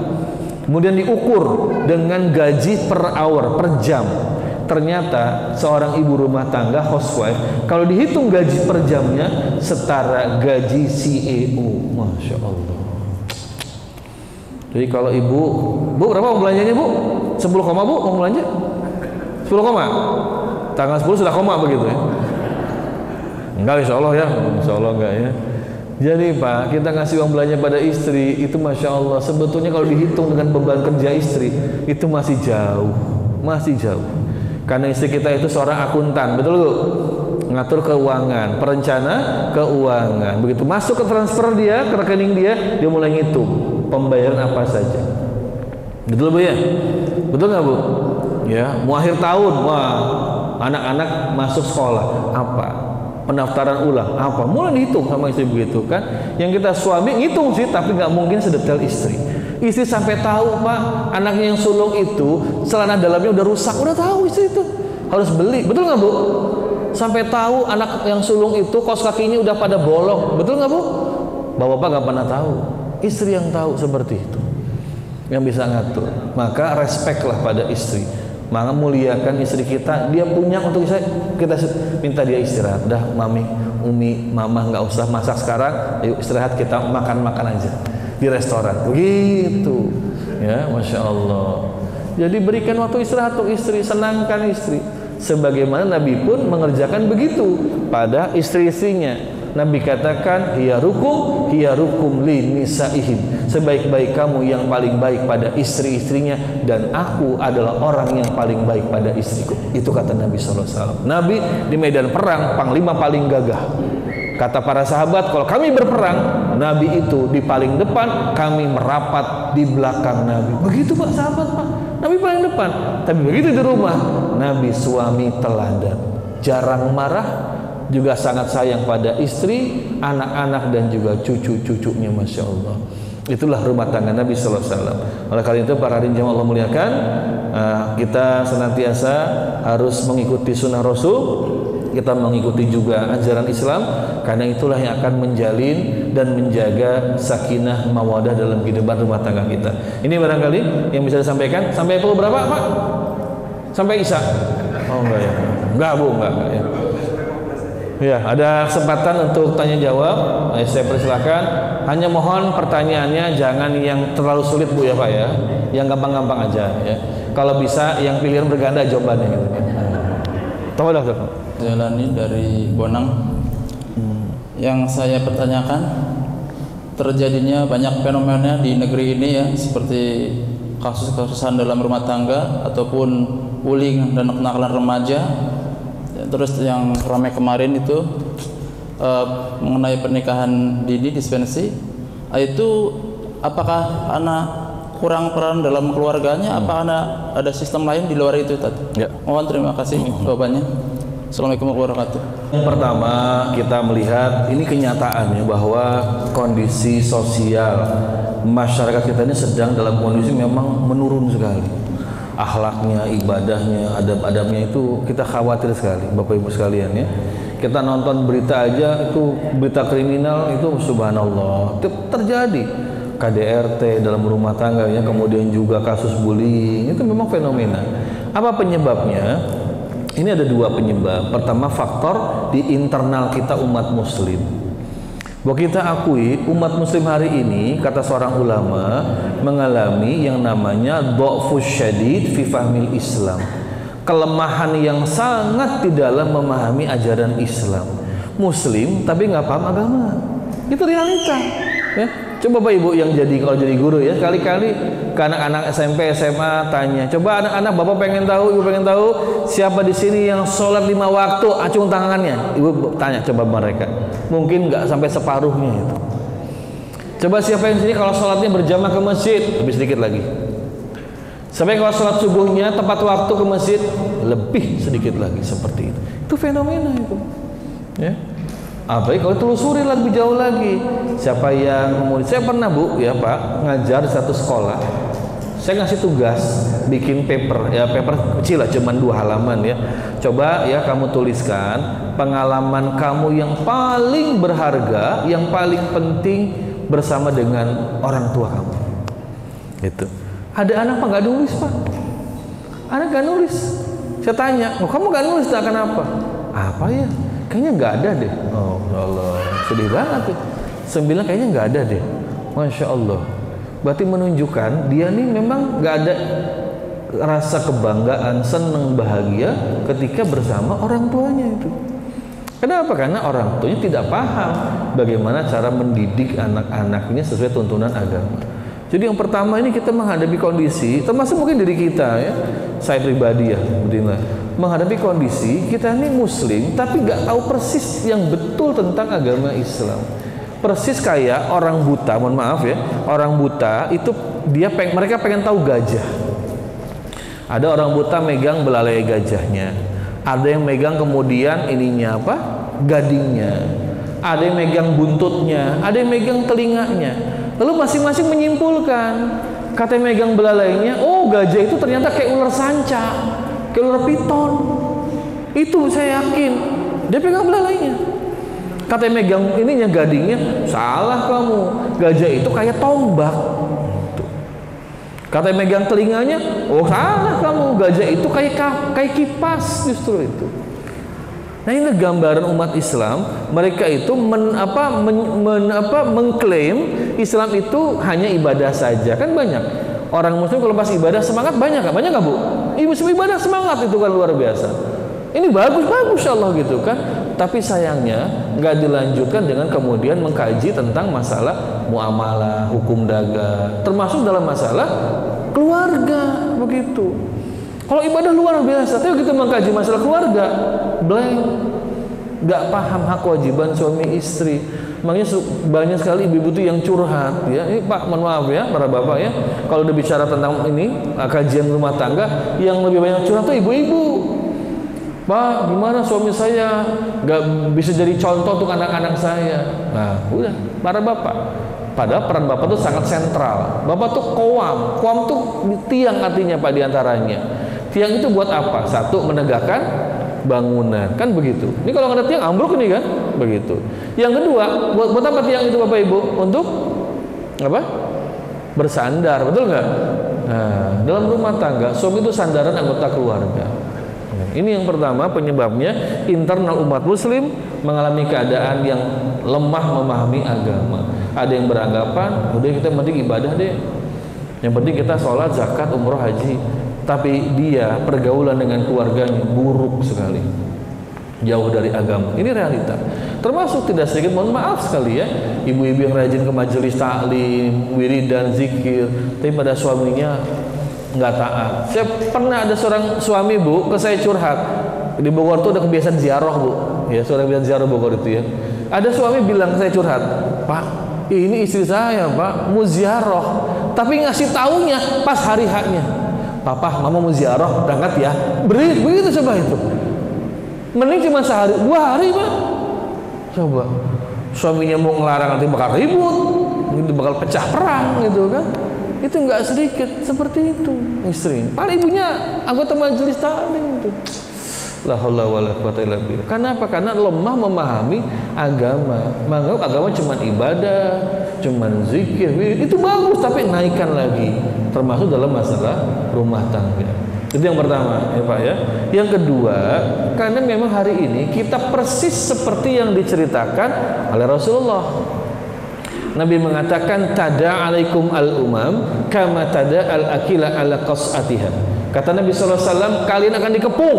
Kemudian diukur dengan gaji per hour, per jam. Ternyata seorang ibu rumah tangga housewife kalau dihitung gaji per jamnya setara gaji CEO. Masya Allah. Jadi kalau ibu, Bu berapa mau belanjanya Bu? 10 koma Bu mau belanja? 10 koma? Tanggal 10 sudah koma begitu ya? Enggak, insya Allah ya, insya Allah enggak ya. Jadi Pak, kita ngasih uang belanja pada istri itu Masya Allah, sebetulnya kalau dihitung dengan beban kerja istri itu masih jauh. Karena istri kita itu seorang akuntan, betul Bu? Ngatur keuangan, perencana keuangan. Begitu masuk ke transfer dia, ke rekening dia mulai ngitung pembayaran apa saja. Betul Bu ya? Betul nggak Bu? Ya, mau akhir tahun, wah anak-anak masuk sekolah apa? Pendaftaran ulang apa, mulai dihitung sama istri begitu kan. Yang kita suami ngitung sih, tapi nggak mungkin sedetail istri. Istri sampai tahu Pak, anaknya yang sulung itu celana dalamnya udah rusak, udah tahu istri itu harus beli, betul nggak Bu? Sampai tahu anak yang sulung itu kaos kakinya udah pada bolong, betul nggak Bu? Bapak nggak pernah tahu, istri yang tahu seperti itu, yang bisa ngatur. Maka respeklah pada istri, maka muliakan istri kita. Dia punya untuk kita minta dia istirahat. Dah mami, umi, mama nggak usah masak sekarang, ayo istirahat, kita makan aja di restoran. Begitu ya, Masya Allah. Jadi berikan waktu istirahat untuk istri, senangkan istri. Sebagaimana Nabi pun mengerjakan begitu pada istri-istrinya. Nabi katakan, hiya rukum li nisaihim. Sebaik-baik kamu yang paling baik pada istri-istrinya, dan aku adalah orang yang paling baik pada istriku. Itu kata Nabi SAW. Nabi di medan perang panglima paling gagah. Kata para sahabat, kalau kami berperang, Nabi itu di paling depan, kami merapat di belakang Nabi. Begitu Pak sahabat Pak, Nabi paling depan. Tapi begitu di rumah, Nabi suami teladan, jarang marah, juga sangat sayang pada istri, anak-anak, dan juga cucu-cucunya. Masya Allah. Itulah rumah tangga Nabi SAW. Oleh karena itu para hadirin Allah muliakan, kita senantiasa harus mengikuti sunnah Rasul. Kita mengikuti juga ajaran Islam, karena itulah yang akan menjalin dan menjaga sakinah mawadah dalam kehidupan rumah tangga kita. Ini barangkali yang bisa disampaikan. Sampai pukul berapa Pak? Sampai Isya? Oh enggak ya? Enggak ya. Ya, ada kesempatan untuk tanya jawab. Saya persilakan. Hanya mohon pertanyaannya jangan yang terlalu sulit Bu ya Pak ya. Yang gampang-gampang aja ya. Kalau bisa yang pilihan berganda jawabannya gitu. Tunggu dah. Jalani dari Bonang. Yang saya pertanyakan, terjadinya banyak fenomena di negeri ini ya, seperti kasus-kasusan dalam rumah tangga ataupun bullying dan kenakalan remaja. Terus yang ramai kemarin itu mengenai pernikahan dini dispensi. Itu apakah anak kurang peran dalam keluarganya? Apa ada sistem lain di luar itu tadi? Ya. Mohon terima kasih jawabannya. Assalamualaikum warahmatullahi wabarakatuh. Yang pertama, kita melihat ini kenyataannya bahwa kondisi sosial masyarakat kita ini sedang dalam kondisi memang menurun sekali. Akhlaknya, ibadahnya, adab-adabnya itu kita khawatir sekali, Bapak Ibu sekalian ya. Kita nonton berita aja itu, berita kriminal itu subhanallah terjadi. KDRT dalam rumah tangga ya, kemudian juga kasus bullying, itu memang fenomena. Apa penyebabnya? Ini ada dua penyebab. Pertama, faktor di internal kita umat muslim. Bahwa kita akui umat muslim hari ini, kata seorang ulama, mengalami yang namanya dha'fus syadid fi fahmil Islam. Kelemahan yang sangat di dalam memahami ajaran Islam. Muslim tapi nggak paham agama. Itu realita. Ya. Coba Bapak Ibu yang kalau jadi guru ya, kali-kali ke anak-anak SMP, SMA tanya, coba anak-anak Bapak pengen tahu, Ibu pengen tahu siapa di sini yang sholat 5 waktu, acung tangannya. Ibu tanya coba mereka, mungkin nggak sampai separuhnya itu. Coba siapa yang di sini kalau sholatnya berjamaah ke masjid, lebih sedikit lagi. Sampai kalau sholat subuhnya tepat waktu ke masjid, lebih sedikit lagi seperti itu. Itu fenomena itu. Ya. Apa kalau telusuri lebih jauh lagi, siapa yang kemudian saya pernah Bu ya Pak ngajar di satu sekolah, saya ngasih tugas bikin paper kecil lah, cuman 2 halaman ya. Coba ya kamu tuliskan pengalaman kamu yang paling berharga, yang paling penting bersama dengan orang tua kamu. Gitu. Ada anak Pak nggak nulis Pak, anak nggak nulis. Saya tanya, kamu nggak nulis tak kenapa? Apa ya? Kayaknya nggak ada deh. Oh Allah, sedih banget tuh. 9 kayaknya nggak ada deh. Masya Allah. Berarti menunjukkan dia nih memang nggak ada rasa kebanggaan, senang, bahagia ketika bersama orang tuanya itu. Kenapa? Karena orang tuanya tidak paham bagaimana cara mendidik anak-anaknya sesuai tuntunan agama. Jadi yang pertama ini kita menghadapi kondisi, termasuk mungkin diri kita ya, saya pribadi ya, menghadapi kondisi kita ini muslim tapi nggak tahu persis yang betul tentang agama Islam. Persis kayak orang buta, mohon maaf ya, orang buta itu mereka pengen tahu gajah. Ada orang buta megang belalai gajahnya, ada yang megang kemudian ininya apa, gadingnya, ada yang megang buntutnya, ada yang megang telinganya. Lalu masing-masing menyimpulkan, kata yang megang belalainya, oh gajah itu ternyata kayak ular sanca, kayak ular piton. Itu saya yakin dia pegang belalainya. Katanya megang ininya gadingnya, salah kamu. Gajah itu kayak tombak. Katanya megang telinganya, oh salah kamu. Gajah itu kayak kipas justru itu. Nah ini gambaran umat Islam. Mereka itu mengklaim Islam itu hanya ibadah saja. Kan banyak orang Muslim kalau pas ibadah semangat banyak nggak Bu? Ibadah semangat itu kan luar biasa. Ini bagus Allah gitu kan. Tapi sayangnya nggak dilanjutkan dengan kemudian mengkaji tentang masalah muamalah, hukum dagang, termasuk dalam masalah keluarga begitu. Kalau ibadah luar biasa, tapi kita mengkaji masalah keluarga, blank, nggak paham hak kewajiban suami istri. Makanya banyak sekali ibu-ibu yang curhat, ya. Ini Pak, mohon maaf ya, para bapak ya, kalau udah bicara tentang ini kajian rumah tangga, yang lebih banyak curhat tuh ibu-ibu. Pak, gimana suami saya nggak bisa jadi contoh untuk anak-anak saya. Nah, udah, para bapak. Padahal peran bapak itu sangat sentral. Bapak tuh koam tuh tiang artinya Pak diantaranya. Tiang itu buat apa? Satu, menegakkan bangunan, kan begitu. Ini kalau nggak ada tiang ambruk ini kan, begitu. Yang kedua, buat apa tiang itu Bapak Ibu? Untuk apa? Bersandar, betul nggak? Nah, dalam rumah tangga, suami itu sandaran anggota keluarga. Ini yang pertama penyebabnya internal umat muslim mengalami keadaan yang lemah memahami agama. Ada yang beranggapan, udah kita penting ibadah deh. Yang penting kita sholat, zakat, umroh, haji. Tapi dia pergaulan dengan keluarganya buruk sekali. Jauh dari agama. Ini realita. Termasuk tidak sedikit, mohon maaf sekali ya, ibu-ibu yang rajin ke majelis taklim, wiridan, zikir, tapi pada suaminya nggak taat. Saya pernah ada seorang suami Bu ke saya curhat, di Bogor tuh ada kebiasaan ziarah Bu, ya seorang kebiasaan ziarah Bogor itu ya. Ada suami bilang saya curhat, Pak, ini istri saya Pak mau ziarah, tapi ngasih taunya pas hari haknya. Papa, mama mau ziarah, berangkat ya. Begitu coba itu. Mending cuma sehari, 2 hari Pak. Coba suaminya mau ngelarang nanti bakal ribut, itu bakal pecah perang gitu kan. Itu nggak sedikit seperti itu istri. Paling ibunya anggota majelis taklim itu. La haula wala quwata illa billah. Kenapa? Karena lemah memahami agama. Menganggap agama cuma ibadah, cuma zikir. Itu bagus, tapi naikkan lagi. Termasuk dalam masalah rumah tangga. Itu yang pertama, ya Pak ya. Yang kedua, karena memang hari ini kita persis seperti yang diceritakan oleh Rasulullah. Nabi mengatakan tada alaikum al-umam kama tada al-akila ala qas'atiha. Kata Nabi SAW, kalian akan dikepung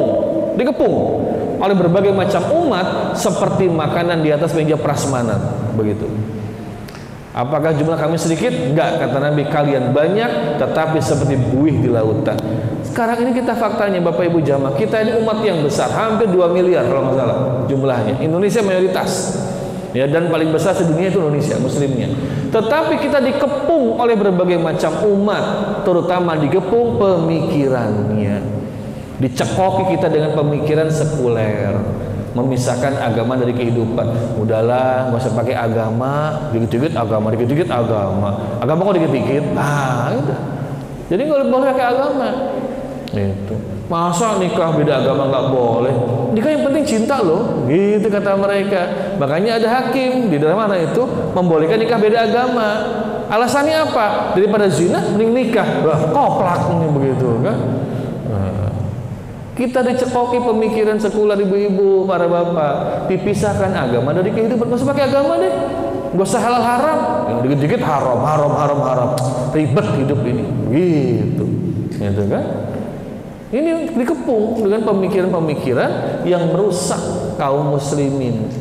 oleh berbagai macam umat seperti makanan di atas meja prasmanan, begitu. Apakah jumlah kami sedikit? Enggak, kata Nabi, kalian banyak tetapi seperti buih di lautan. Sekarang ini kita faktanya Bapak Ibu jamaah, kita ini umat yang besar, hampir 2 miliar kalau nggak salah jumlahnya. Indonesia mayoritas. Ya, dan paling besar sedunia itu Indonesia muslimnya. Tetapi kita dikepung oleh berbagai macam umat, terutama dikepung pemikirannya. Dicekoki kita dengan pemikiran sekuler, memisahkan agama dari kehidupan. Udahlah, nggak usah pakai agama, dikit-dikit agama, dikit-dikit agama. Agama kok dikit-dikit? Udah. Jadi nggak boleh pakai agama. Itu. Masa nikah beda agama nggak boleh? Nikah yang penting cinta loh, gitu kata mereka. Makanya ada hakim di dalam mana itu membolehkan nikah beda agama. Alasannya apa? Daripada zina, mending nikah. Wah, koplak ini begitu kan? Nah, kita dicekoki pemikiran sekuler ibu-ibu, para bapak, dipisahkan agama dari kehidupan. Nggak usah pakai agama deh, nggak usah halal haram. Yang dikit-dikit haram. Ribet hidup ini, gitu kan? Ini dikepung dengan pemikiran-pemikiran yang merusak kaum muslimin.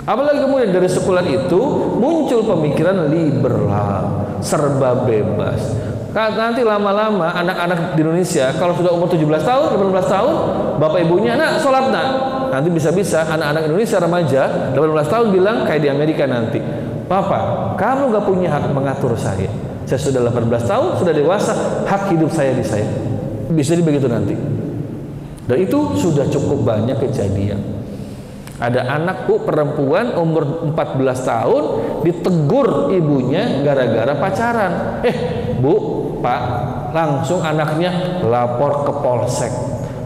Apalagi kemudian dari sekuler itu muncul pemikiran liberal, serba bebas. Nanti lama-lama anak-anak di Indonesia kalau sudah umur 17 tahun, 18 tahun, bapak ibunya, nak sholat nak. Nanti bisa-bisa anak-anak Indonesia remaja 18 tahun bilang kayak di Amerika nanti, Papa, kamu gak punya hak mengatur saya. Saya sudah 18 tahun, sudah dewasa, hak hidup saya di saya. Bisa begitu nanti. Dan itu sudah cukup banyak kejadian. Ada anak perempuan umur 14 tahun ditegur ibunya gara-gara pacaran. Bu, Pak, langsung anaknya lapor ke polsek.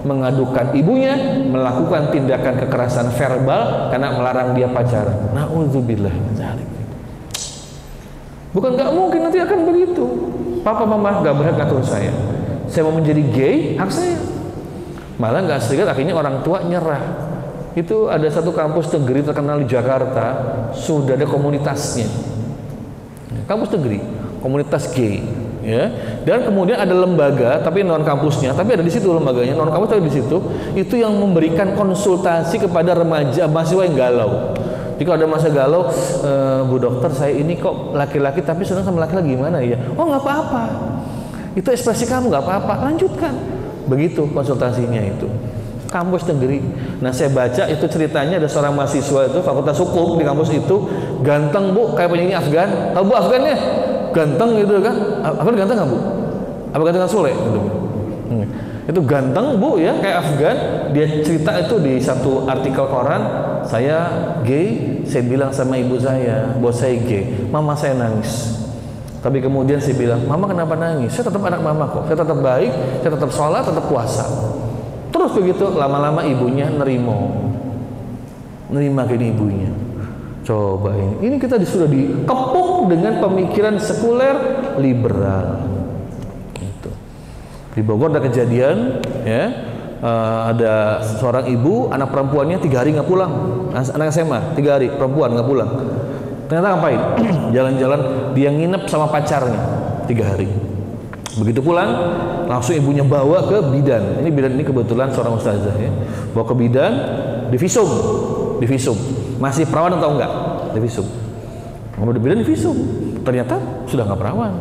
mengadukan ibunya melakukan tindakan kekerasan verbal karena melarang dia pacaran. Na'udzubillah. Bukan nggak mungkin, nanti akan begitu. Papa mama nggak berhak ngatur saya mau menjadi gay, hak saya. Malah nggak sedikit akhirnya orang tua nyerah. Itu ada satu kampus negeri terkenal di Jakarta, sudah ada komunitasnya, kampus negeri, komunitas gay, ya. Dan kemudian ada lembaga, tapi non kampusnya, tapi ada di situ lembaganya, non kampus tapi di situ, itu yang memberikan konsultasi kepada remaja mahasiswa yang galau. Jika ada masa galau, Bu dokter saya ini kok laki-laki tapi senang sama laki-laki, gimana ya? Oh nggak apa-apa, itu ekspresi kamu, nggak apa-apa, lanjutkan. Begitu konsultasinya itu. Kampus negeri. Nah saya baca itu ceritanya ada seorang mahasiswa itu fakultas hukum di kampus itu, ganteng Bu, kayak penyanyi Afgan. Tahu Bu Afgannya? Ganteng gitu kan? Afgan ganteng nggak Bu? Apa ganteng Sule? Gitu. Itu ganteng Bu ya, kayak Afgan. Dia cerita itu di satu artikel koran, saya gay, saya bilang sama ibu saya bahwa saya gay. Mama saya nangis. Tapi kemudian saya bilang, mama kenapa nangis? Saya tetap anak mama kok, saya tetap baik, saya tetap sholat, tetap puasa. Terus begitu, lama-lama ibunya nerima gini ibunya. Coba ini kita sudah dikepung dengan pemikiran sekuler liberal. Gitu. Di Bogor ada kejadian, ya, ada seorang ibu, anak perempuannya 3 hari nggak pulang, anak SMA 3 hari perempuan nggak pulang. Ternyata ngapain? Jalan-jalan, dia nginep sama pacarnya 3 hari. Begitu pulang, langsung ibunya bawa ke bidan. Ini bidan ini kebetulan seorang ustazah ya. Bawa ke bidan, divisum. Masih perawan atau enggak? Divisum. Kemudian bidan divisum. Ternyata sudah nggak perawan.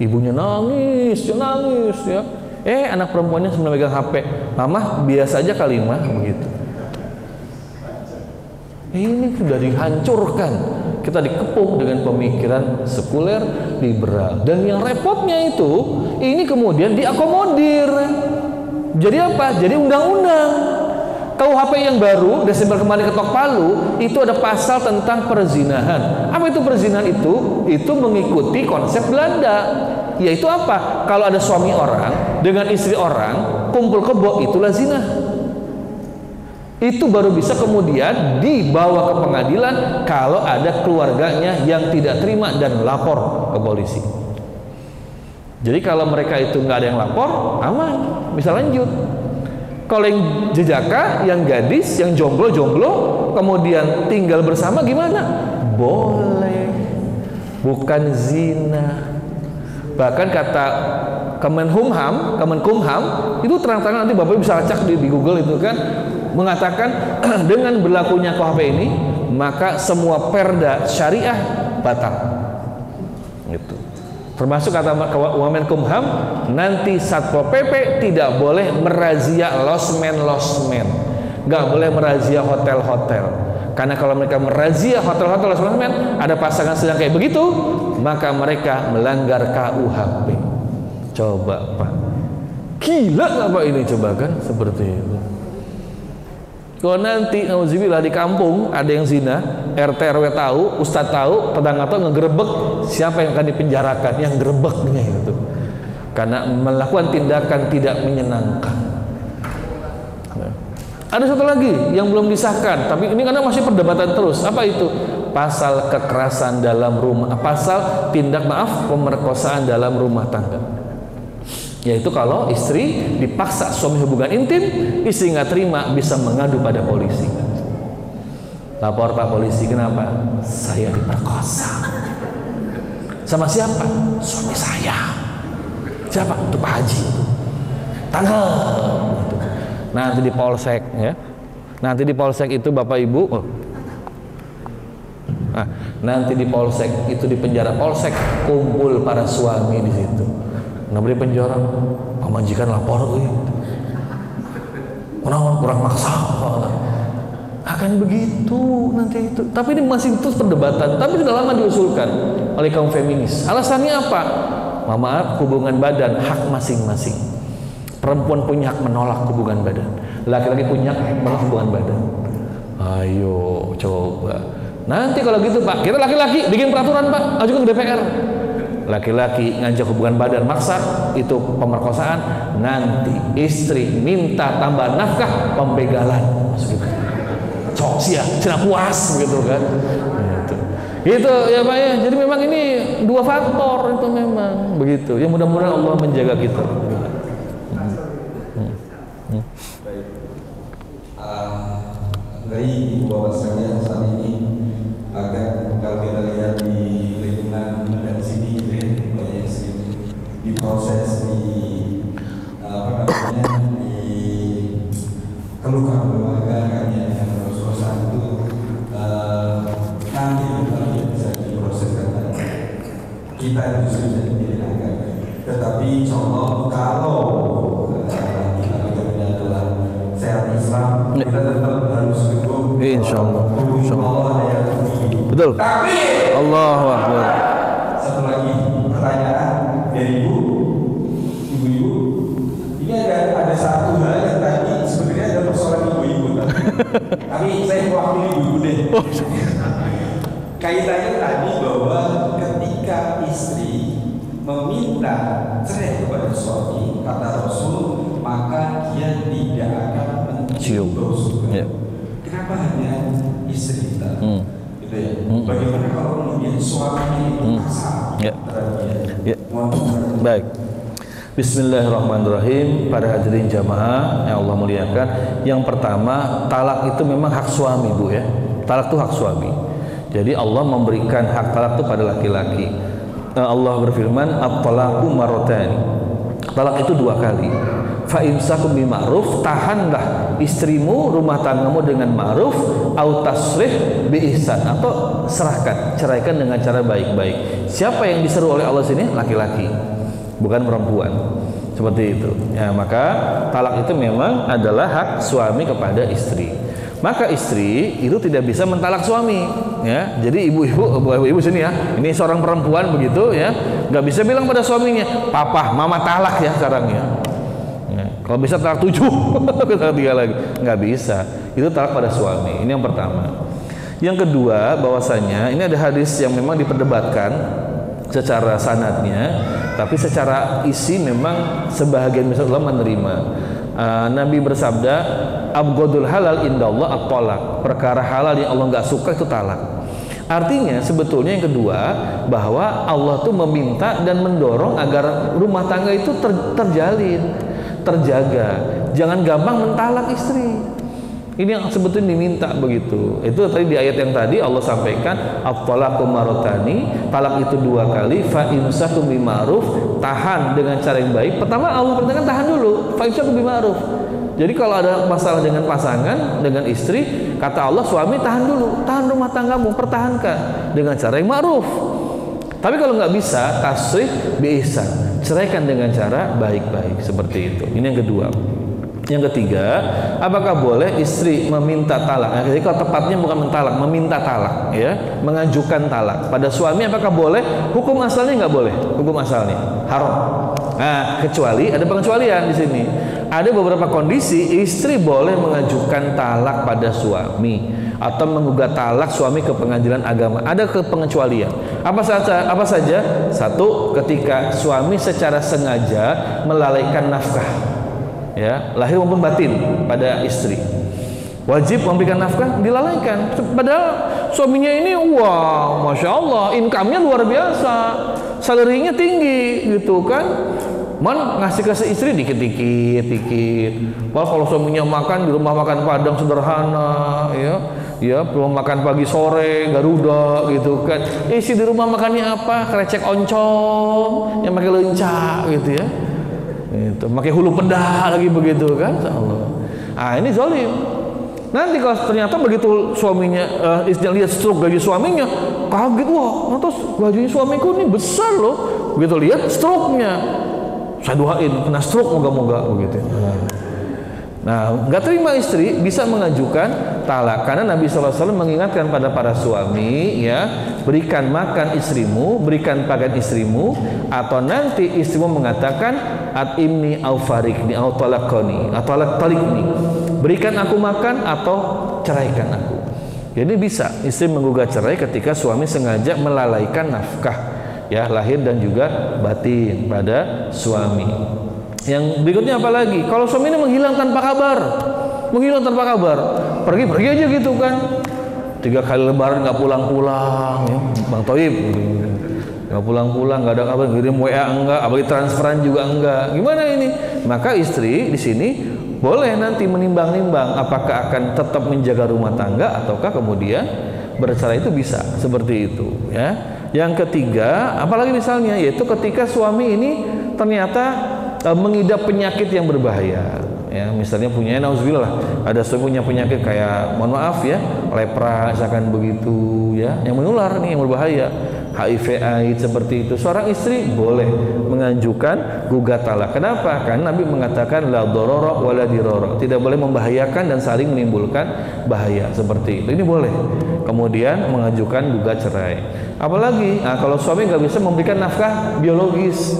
Ibunya nangis ya. Anak perempuannya sambil megang HP. Mama biasa aja kali mah begitu. Ini sudah dihancurkan. Kita dikepung dengan pemikiran sekuler liberal, dan yang repotnya itu ini kemudian diakomodir. Jadi apa? Jadi undang-undang. KUHP yang baru Desember kemarin ketok palu itu ada pasal tentang perzinahan. Apa itu perzinahan itu? Itu mengikuti konsep Belanda. Yaitu apa? Kalau ada suami orang dengan istri orang kumpul kebo, itulah zina. Itu baru bisa kemudian dibawa ke pengadilan kalau ada keluarganya yang tidak terima dan lapor ke polisi. Jadi kalau mereka itu nggak ada yang lapor, aman, bisa lanjut. Kalau yang jejaka, yang gadis, yang jomblo, kemudian tinggal bersama gimana? Boleh, bukan zina. Bahkan kata Kemenkumham itu terang-terangan, nanti Bapak bisa cek di Google itu kan, mengatakan dengan berlakunya KUHP ini maka semua perda syariah batal. Gitu. Termasuk kata Kemenkumham, nanti Satpol PP tidak boleh merazia losmen, nggak boleh merazia hotel-hotel. Karena kalau mereka merazia hotel-hotel losmen, ada pasangan sedang kayak begitu, maka mereka melanggar KUHP. Coba Pak, gila nggak Pak ini, coba kan seperti itu. Kalau nanti nauzubillah di kampung ada yang zina, RT RW tahu, Ustadz tahu, tetangga tahu, ngegerebek, siapa yang akan dipenjarakan? Yang gerebeknya itu, karena melakukan tindakan tidak menyenangkan. Ada satu lagi yang belum disahkan, tapi ini karena masih perdebatan terus. Apa itu? Pasal kekerasan dalam rumah, pasal pemerkosaan dalam rumah tangga. Yaitu kalau istri dipaksa suami hubungan intim, istri nggak terima, bisa mengadu pada polisi. Lapor Pak polisi, kenapa? Saya diperkosa. Sama siapa? Suami saya. Siapa? Itu Pak Haji. Tanggal. Nanti di polsek ya. Nanti di polsek itu Bapak Ibu. Nanti di polsek itu, di penjara polsek, kumpul para suami di situ. Nggak beri penjara, pemajikan lapor kurang maksa, akan begitu nanti itu. Tapi ini masih terus perdebatan, tapi sudah lama diusulkan oleh kaum feminis. Alasannya apa? Maaf, hubungan badan hak masing-masing. Perempuan punya hak menolak hubungan badan, laki-laki punya hak menolak hubungan badan. Ayo coba nanti kalau gitu Pak, kita laki-laki bikin peraturan Pak, ajukan ke DPR. laki-laki ngajak hubungan badan maksa itu pemerkosaan, nanti istri minta tambah nafkah pembegalan, gitu. Cok sia, cina puas begitu kan. Gitu ya Pak ya. Jadi memang ini dua faktor itu memang begitu. Ya mudah-mudahan Allah menjaga kita. Dari bahwasanya saat ini agar kalau kita lihat di lingkungan dan sini banyak sini diproses apa namanya dikeluhkan keluarga kan ya yang proses itu nanti bisa diproseskan kita itu sudah dipilihkan, tetapi contoh kalau kita adalah sehat Islam kita tetap harus dukung insyaallah. Allah ya. Betul. Allahu Akbar. Satu lagi pertanyaan dari ibu-ibu. Ini ada satu hal yang tadi sebenarnya ada persoalan ibu-ibu. Tapi saya mewakili ibu deh. Kaitannya tadi bahwa ketika istri meminta cerai kepada suami, kata Rasul, maka dia tidak akan mencium bau surga. Kenapa hanya istri kita? Gitu ya. Bagaimana kalau kemudian suami itu kasar terhadap dia? Baik. Bismillahirrahmanirrahim. Para hadirin jamaah yang Allah muliakan, yang pertama, talak itu memang hak suami, Bu ya. Talak itu hak suami. Jadi Allah memberikan hak talak itu pada laki-laki. Allah berfirman, at-talaqu marratan. Talak itu 2 kali. Fa imsakum bima'ruf, tahanlah istrimu, rumah tanggamu dengan ma'ruf, au tasrih bi ihsan, atau serahkan, ceraikan dengan cara baik-baik. Siapa yang diseru oleh Allah sini? Laki-laki, bukan perempuan. Seperti itu. Ya, maka talak itu memang adalah hak suami kepada istri. Maka istri itu tidak bisa mentalak suami, ya. Jadi ibu-ibu sini ya, ini seorang perempuan begitu ya, nggak bisa bilang pada suaminya, papa, mama talak ya sekarang ya. Kalau bisa talak 7, talak 3 lagi, nggak bisa. Itu talak pada suami. Ini yang pertama. Yang kedua, bahwasanya ini ada hadis yang memang diperdebatkan secara sanadnya, tapi secara isi memang sebahagian besar ulama menerima. Nabi bersabda, abghadul halal indallah at-talaq. Perkara halal yang Allah nggak suka itu talak. Artinya sebetulnya yang kedua, bahwa Allah tuh meminta dan mendorong agar rumah tangga itu terjalin, terjaga. Jangan gampang mentalak istri. Ini yang sebetulnya diminta begitu. Itu tadi di ayat yang tadi Allah sampaikan, at-talaqu marratani, talak itu 2 kali, fa imsakum bima'ruf, tahan dengan cara yang baik. Pertama Allah perintahkan tahan dulu, fa imsakum bima'ruf. Jadi kalau ada masalah dengan pasangan, dengan istri, kata Allah, suami tahan dulu, tahan rumah tanggamu, pertahankan dengan cara yang ma'ruf. Tapi kalau nggak bisa, tasrih bi ihsan, ceraikan dengan cara baik-baik, seperti itu. Ini yang kedua. Yang ketiga, apakah boleh istri meminta talak? Nah, jadi kalau tepatnya bukan mentalak, meminta talak, ya, mengajukan talak pada suami, apakah boleh? Hukum asalnya nggak boleh, hukum asalnya haram. Nah, kecuali ada pengecualian di sini. Ada beberapa kondisi istri boleh mengajukan talak pada suami atau menggugat talak suami ke pengadilan agama. Ada pengecualian. Apa saja? Satu, ketika suami secara sengaja melalaikan nafkah, ya, lahir maupun batin pada istri, wajib memberikan nafkah, dilalaikan. Padahal suaminya ini, wah, masya Allah, income-nya luar biasa, salary-nya tinggi, gitu kan. Ngasih ke istri dikit-dikit. Wah, kalau suaminya makan di rumah makan Padang sederhana, ya, belum makan pagi sore Garuda, gitu kan. Isi di rumah makannya apa? Krecek oncom, yang pakai lenca, gitu ya. Itu pakai hulu pedah lagi begitu kan, Allah. Ini zalim. Nanti kalau ternyata begitu suaminya, istrinya lihat stroke gaji suaminya, kaget, wah, terus gaji suamiku ini besar loh. Begitu lihat stroke-nya, saya doain kena stroke moga-moga begitu. Nah, nggak terima istri bisa mengajukan talak, karena Nabi SAW mengingatkan pada para suami, ya, berikan makan istrimu, berikan pakaian istrimu, atau nanti istrimu mengatakan at-imni au farikni au talaqani atau talikni, berikan aku makan atau ceraikan aku. Jadi bisa istri menggugat cerai ketika suami sengaja melalaikan nafkah. ya, lahir dan juga batin pada suami. Yang berikutnya apa lagi? Kalau suami ini menghilang tanpa kabar, pergi aja gitu kan, 3 kali lebaran nggak pulang-pulang, ya, Bang Toib, nggak pulang-pulang, nggak ada kabar, kirim WA enggak, apalagi transferan juga enggak. Gimana ini? Maka istri di sini boleh nanti menimbang-nimbang apakah akan tetap menjaga rumah tangga ataukah kemudian bercerai, itu bisa seperti itu, ya. Yang ketiga, apalagi misalnya, yaitu ketika suami ini ternyata mengidap penyakit yang berbahaya, ya, misalnya punya, nauzubillah, ada suami punya penyakit kayak, mohon maaf ya, lepra misalkan begitu, ya, yang menular nih, yang berbahaya, HIV/AIDS seperti itu. Seorang istri boleh mengajukan gugat talak. Kenapa? Karena Nabi mengatakan la dororo wala diroro, tidak boleh membahayakan dan saling menimbulkan bahaya seperti itu. Ini boleh kemudian mengajukan gugat cerai. Apalagi kalau suami nggak bisa memberikan nafkah biologis.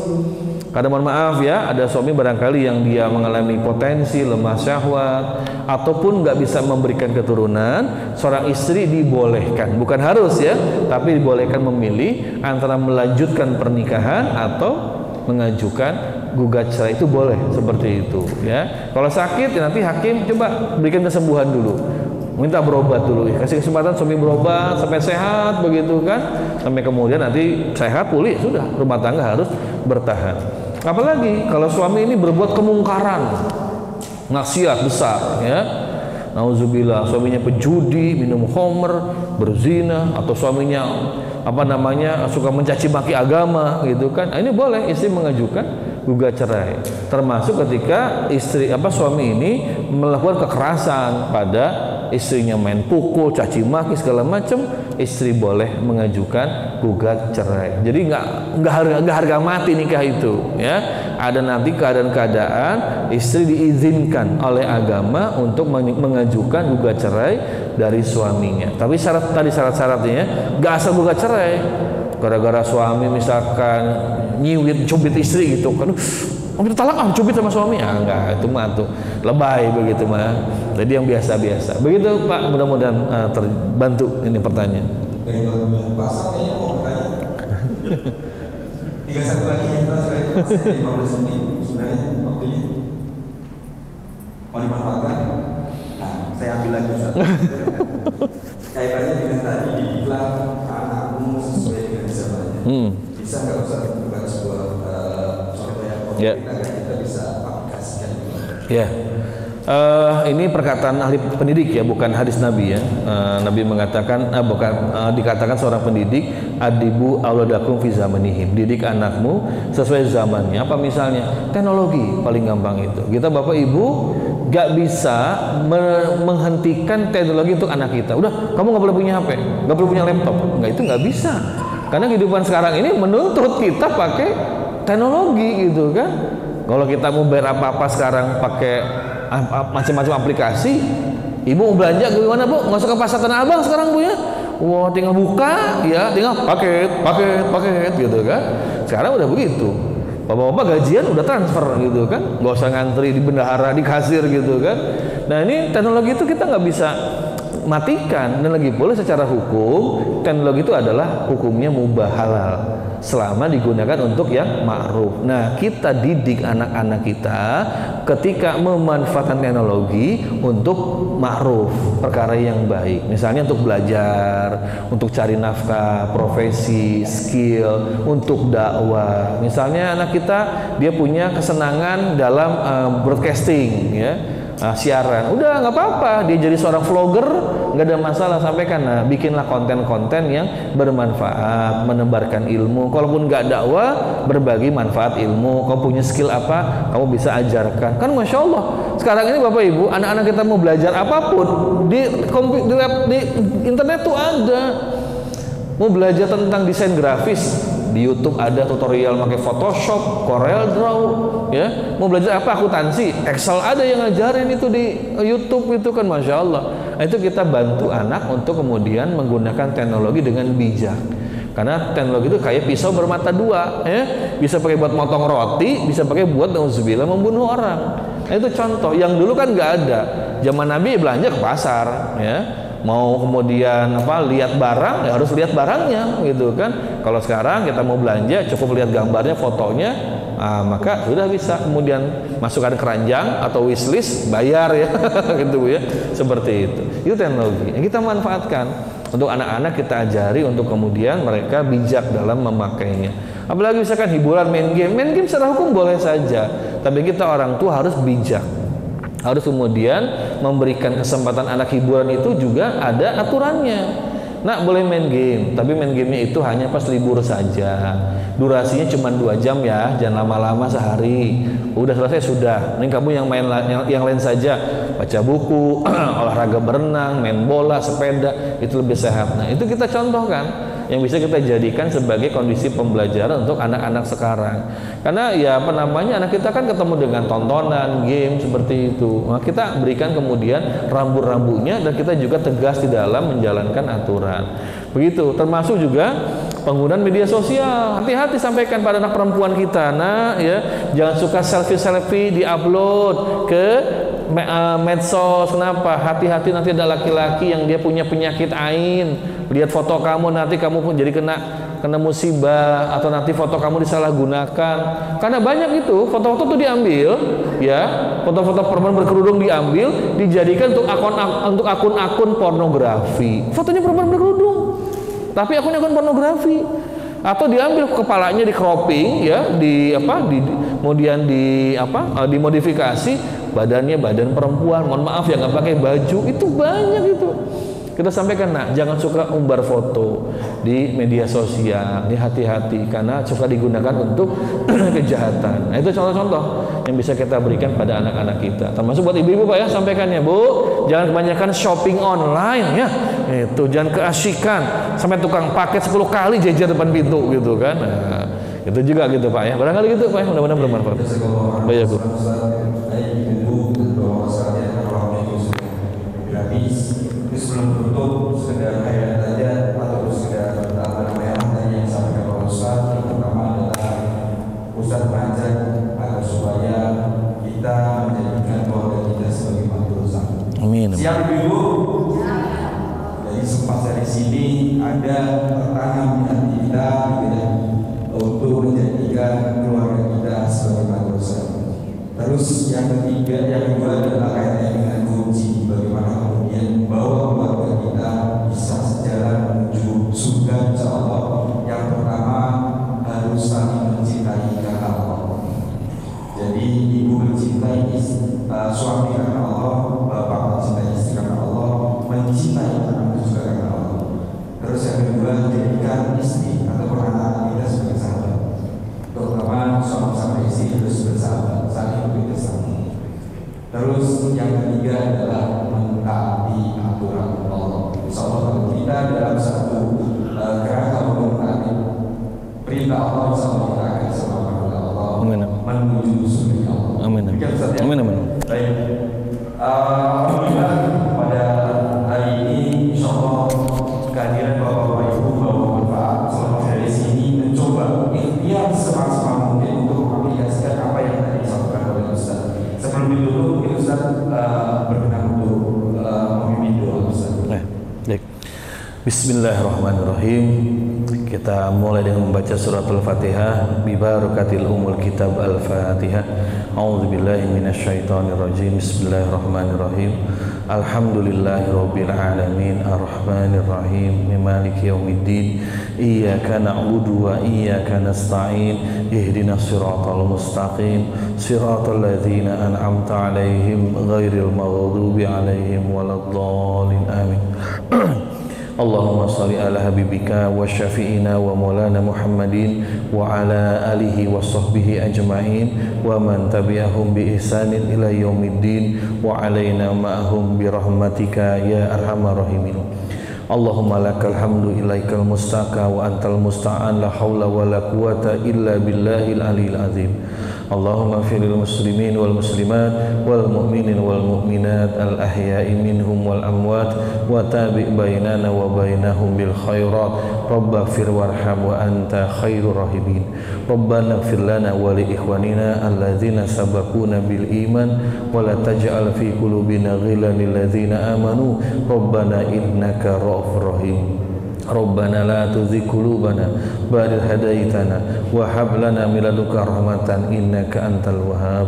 Karena mohon maaf ya, ada suami barangkali yang dia mengalami potensi lemah syahwat ataupun nggak bisa memberikan keturunan, seorang istri dibolehkan, bukan harus ya, tapi dibolehkan memilih antara melanjutkan pernikahan atau mengajukan gugat cerai, itu boleh seperti itu ya. Kalau sakit nanti hakim coba berikan kesembuhan dulu, minta berobat dulu, kasih kesempatan suami berobat sampai sehat begitu kan, sampai kemudian nanti sehat pulih, sudah rumah tangga harus bertahan. Apalagi kalau suami ini berbuat kemungkaran, maksiat besar, ya, nauzubillah, suaminya pejudi, minum khamr, berzina, atau suaminya suka mencaci maki agama gitu kan, ini boleh istri mengajukan gugat cerai, termasuk ketika suami ini melakukan kekerasan pada istrinya, main pukul, caci maki segala macam, istri boleh mengajukan gugat cerai. Jadi nggak harga mati nikah itu, ya. Ada nanti keadaan istri diizinkan oleh agama untuk mengajukan gugat cerai dari suaminya. Tapi syarat-syaratnya nggak asal gugat cerai gara-gara suami misalkan nyiwit cubit istri gitu kan, kita talak cubit sama suami, enggak, itu mah tuh lebay begitu mah. Jadi yang biasa-biasa begitu Pak, mudah-mudahan terbantu ini pertanyaan. Dari pasal kayaknya mau bertanya. 31 lagi yang terakhir 15 menit sebenarnya waktunya mau dimanfaatkan. Nah, saya ambil lagi Ustaz. Kaitannya dengan tadi didiklah anakmu sesuai dengan zamannya. Bisa nggak Ustaz bukan sebuah contoh yang konkret agar kita bisa aplikasikan? Ya. Ini perkataan ahli pendidik ya, bukan hadis Nabi ya. Nabi mengatakan, dikatakan seorang pendidik, adibu auladakum fi zamanihim, didik anakmu sesuai zamannya. Apa misalnya? Teknologi paling gampang itu. Kita bapak ibu gak bisa menghentikan teknologi untuk anak kita. Udah, kamu gak boleh punya HP, gak boleh punya laptop. Enggak, itu gak bisa. Karena kehidupan sekarang ini menuntut kita pakai teknologi gitu kan. Kalau kita mau bayar apa-apa sekarang pakai macam-macam aplikasi. Ibu mau belanja gimana Bu? Nggak usah ke pasar Tanah Abang sekarang Bu ya. Wah, tinggal buka ya, tinggal paket gitu kan. Sekarang udah begitu. Bapak-bapak gajian udah transfer gitu kan, nggak usah ngantri di bendahara, di kasir gitu kan. Nah ini teknologi itu kita nggak bisa matikan, dan lagi pula secara hukum teknologi itu adalah hukumnya mubah halal selama digunakan untuk yang ma'ruf. Nah, kita didik anak-anak kita ketika memanfaatkan teknologi untuk ma'ruf, perkara yang baik. Misalnya untuk belajar, untuk cari nafkah, profesi, skill, untuk dakwah. Misalnya anak kita dia punya kesenangan dalam broadcasting ya. Siaran, udah nggak apa-apa, dia jadi seorang vlogger, nggak ada masalah, sampaikan. Nah, bikinlah konten-konten yang bermanfaat, menebarkan ilmu. Kalaupun nggak dakwah, berbagi manfaat ilmu. Kau punya skill apa, kamu bisa ajarkan. Kan masya Allah, sekarang ini bapak ibu, anak-anak kita mau belajar apapun di internet tuh ada. Mau belajar tentang desain grafis, di YouTube ada tutorial pakai Photoshop, Corel Draw, ya. Mau belajar apa, akuntansi, Excel ada yang ngajarin itu di YouTube itu kan, masya Allah. Nah, itu kita bantu anak untuk kemudian menggunakan teknologi dengan bijak. Karena teknologi itu kayak pisau bermata dua, ya. Bisa pakai buat motong roti, bisa pakai buat nauzubillah membunuh orang. Nah, itu contoh. Yang dulu kan nggak ada. Zaman Nabi belanja ke pasar, ya. mau kemudian lihat barang, ya harus lihat barangnya gitu kan. Kalau sekarang kita mau belanja cukup lihat gambarnya, fotonya, maka sudah bisa kemudian masukkan keranjang atau wishlist, bayar ya gitu ya, seperti itu teknologi yang kita manfaatkan untuk anak-anak. Kita ajari untuk kemudian mereka bijak dalam memakainya. Apalagi misalkan hiburan, main game secara hukum boleh saja, tapi kita orang tua harus bijak, harus kemudian memberikan kesempatan anak hiburan itu juga ada aturannya. Nak boleh main game, tapi main gamenya itu hanya pas libur saja. Durasinya cuma 2 jam ya, jangan lama-lama sehari. Udah selesai sudah. Ini kamu yang main yang lain saja, baca buku, olahraga berenang, main bola, sepeda, itu lebih sehat. Nah itu kita contohkan yang bisa kita jadikan sebagai kondisi pembelajaran untuk anak-anak sekarang. Karena ya anak kita kan ketemu dengan tontonan, game seperti itu. Nah, kita berikan kemudian rambu-rambunya dan kita juga tegas di dalam menjalankan aturan. Begitu, termasuk juga penggunaan media sosial. Hati-hati sampaikan pada anak perempuan kita, ya, jangan suka selfie di-upload ke medsos. Kenapa? Hati-hati nanti ada laki-laki yang dia punya penyakit ain, lihat foto kamu nanti kamu pun jadi kena musibah, atau nanti foto kamu disalahgunakan. Karena banyak itu foto-foto tuh diambil, ya, foto-foto perempuan berkerudung diambil, dijadikan untuk akun-akun pornografi. Fotonya perempuan berkerudung, tapi akun pornografi. Atau diambil kepalanya, di cropping, ya, kemudian dimodifikasi, badannya badan perempuan, mohon maaf ya nggak pakai baju. Itu banyak itu. Kita sampaikan, nah jangan suka umbar foto di media sosial, ini hati-hati karena suka digunakan untuk kejahatan. Nah itu contoh-contoh yang bisa kita berikan pada anak-anak kita, termasuk buat ibu-ibu Pak ya, sampaikan ya Bu, jangan kebanyakan shopping online ya, itu jangan keasikan sampai tukang paket 10 kali jejer depan pintu gitu kan. Nah, itu juga gitu Pak ya, barangkali gitu Pak ya, mudah-mudahan bermanfaat. Baik Bu. Sebelum tutup, sekedar hayat saja atau sekedar tanya yang disampaikan oleh Ustaz. Yang pertama adalah Ustaz mengajak agar supaya kita menjadikan keluarga kita sebagai makhluk Ustaz. Amin. Siap Ibu? Jadi sempat dari sini ada pertanyaan di hati kita untuk menjadikan keluarga kita sebagai makhluk Ustaz. Terus yang kedua adalah kaitannya dengan kunci, bagaimana kemudian bahwa keluarga kita bisa sejalan menuju surga insyaallah. Yang pertama harus saling mencintai karena Allah. Jadi ibu mencintai suami karena Allah, bapak mencintai istri karena Allah, mencintai anak juga karena Allah. Terus yang kedua, jadikan istri atau anak kita sebagai sahabat. Terutama suami sama istri harus bersahabat, saling bekerjasama. Terus yang ketiga adalah mentaati aturan Allah. Insyaallah kalau kita dalam satu kerangka mentaati perintah Allah, insyaallah kita akan sama Allah menuju surga Allah. Amin. Amin. Amin. Baik. Alhamdulillah pada hari ini insyaallah kehadiran Bapak Ibu bawa manfaat. Selamat dari sini mencoba ikhtiar semaksimal mungkin untuk mengaplikasikan apa yang tadi disampaikan oleh Ustaz. Sebelum ditutup, Ustaz berkenan untuk memimpin doa Ustaz. Baik. Bismillahirrahmanirrahim. Kita mulai dengan membaca surat Al-Fatihah. Bibarakatil umul kitab Al-Fatihah. A'udzubillahi minasyaitonirrajim. Bismillahirrahmanirrahim. Alhamdulillahirabbil alamin arrahmanir rahim maliki yaumiddin iyyaka na'budu wa iyyaka nasta'in ihdinas siratal mustaqim siratal ladzina an'amta 'alaihim ghairil maghdubi 'alaihim waladdallin amin. Allahumma salli ala habibika wa syafi'ina wa maulana Muhammadin wa ala alihi wa sahbihi ajma'in wa man tabi'ahum bi ihsanin ila yaumiddin wa alaina ma'ahum bi rahmatika ya arhamar rahimin. Allahumma lakal hamdu ilaikal mustaka wa antal musta'an la hawla wa la quwata illa billahil aliyil azim. Allahumma firil muslimin wal muslimat wal mu'minin wal mu'minat al ahya'i minhum wal amwat wa tabi' bainana wa bainahum bil khairat Rabbafir warham wa anta khairur rahimin Rabbana ighfir lana wa li ikhwanina alladzina sabaquna bil iman wa la taj'al fi qulubina ghillan lil ladzina amanu Rabbana innaka ra'ufur rahim Rabbana la tuzigh qulubana ba'da idh hadaitana wa hab lana min ladunka rahmatan innaka antal wahhab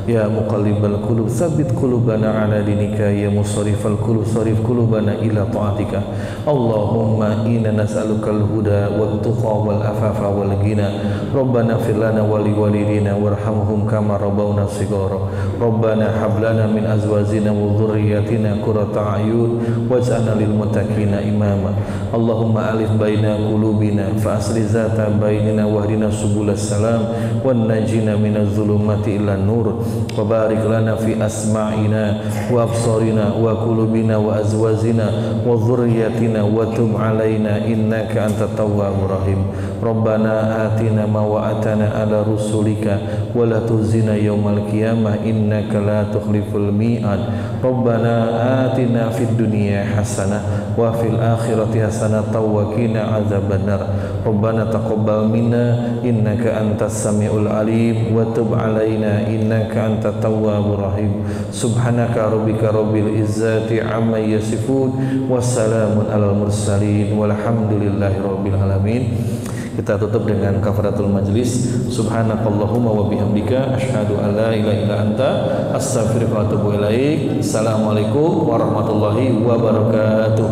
ya muqallibal qulub tsabbit qulubana ala dinika ya musarrifal qulub sarif qulubana ila ta'atika Allahumma inna nas'alukal huda wat tuqa wal afafa wal ghina Rabbana ighfir lana wa li walidina warhamhum kama rabbawna shighara Rabbana hab lana min azwajina wa dhurriyyatina qurrata a'yun waj'alna lil muttaqina imama Allahumma alif baina qulubina fa asli zata bainina wahdina subulas salam wan najina minaz zulumati ila nur wa barik lana fi asma'ina wa absarina wa qulubina wa azwajina wa dhurriyyatina wa tub alaina innaka antat tawwabur rahim Rabbana atina ma wa'atana ala rusulika wa la tuzina yaumal qiyamah innaka la tukhliful mi'ad Rabbana atina fid dunya hasanah wa fil akhirati hasanah wa qina adzabannar Rabbana taqabbal minna innaka antas samiul alim wa tub alaina innaka antat tawwabur rahim subhanaka rabbika rabbil izzati amma yasifun wassalamun alal mursalin walhamdulillahi rabbil alamin. Kita tutup dengan kafaratul majlis. Subhanakallahumma wa bihamdika asyhadu an la ilaha illa anta astaghfiruka wa atubu ilaik. Assalamualaikum warahmatullahi wabarakatuh.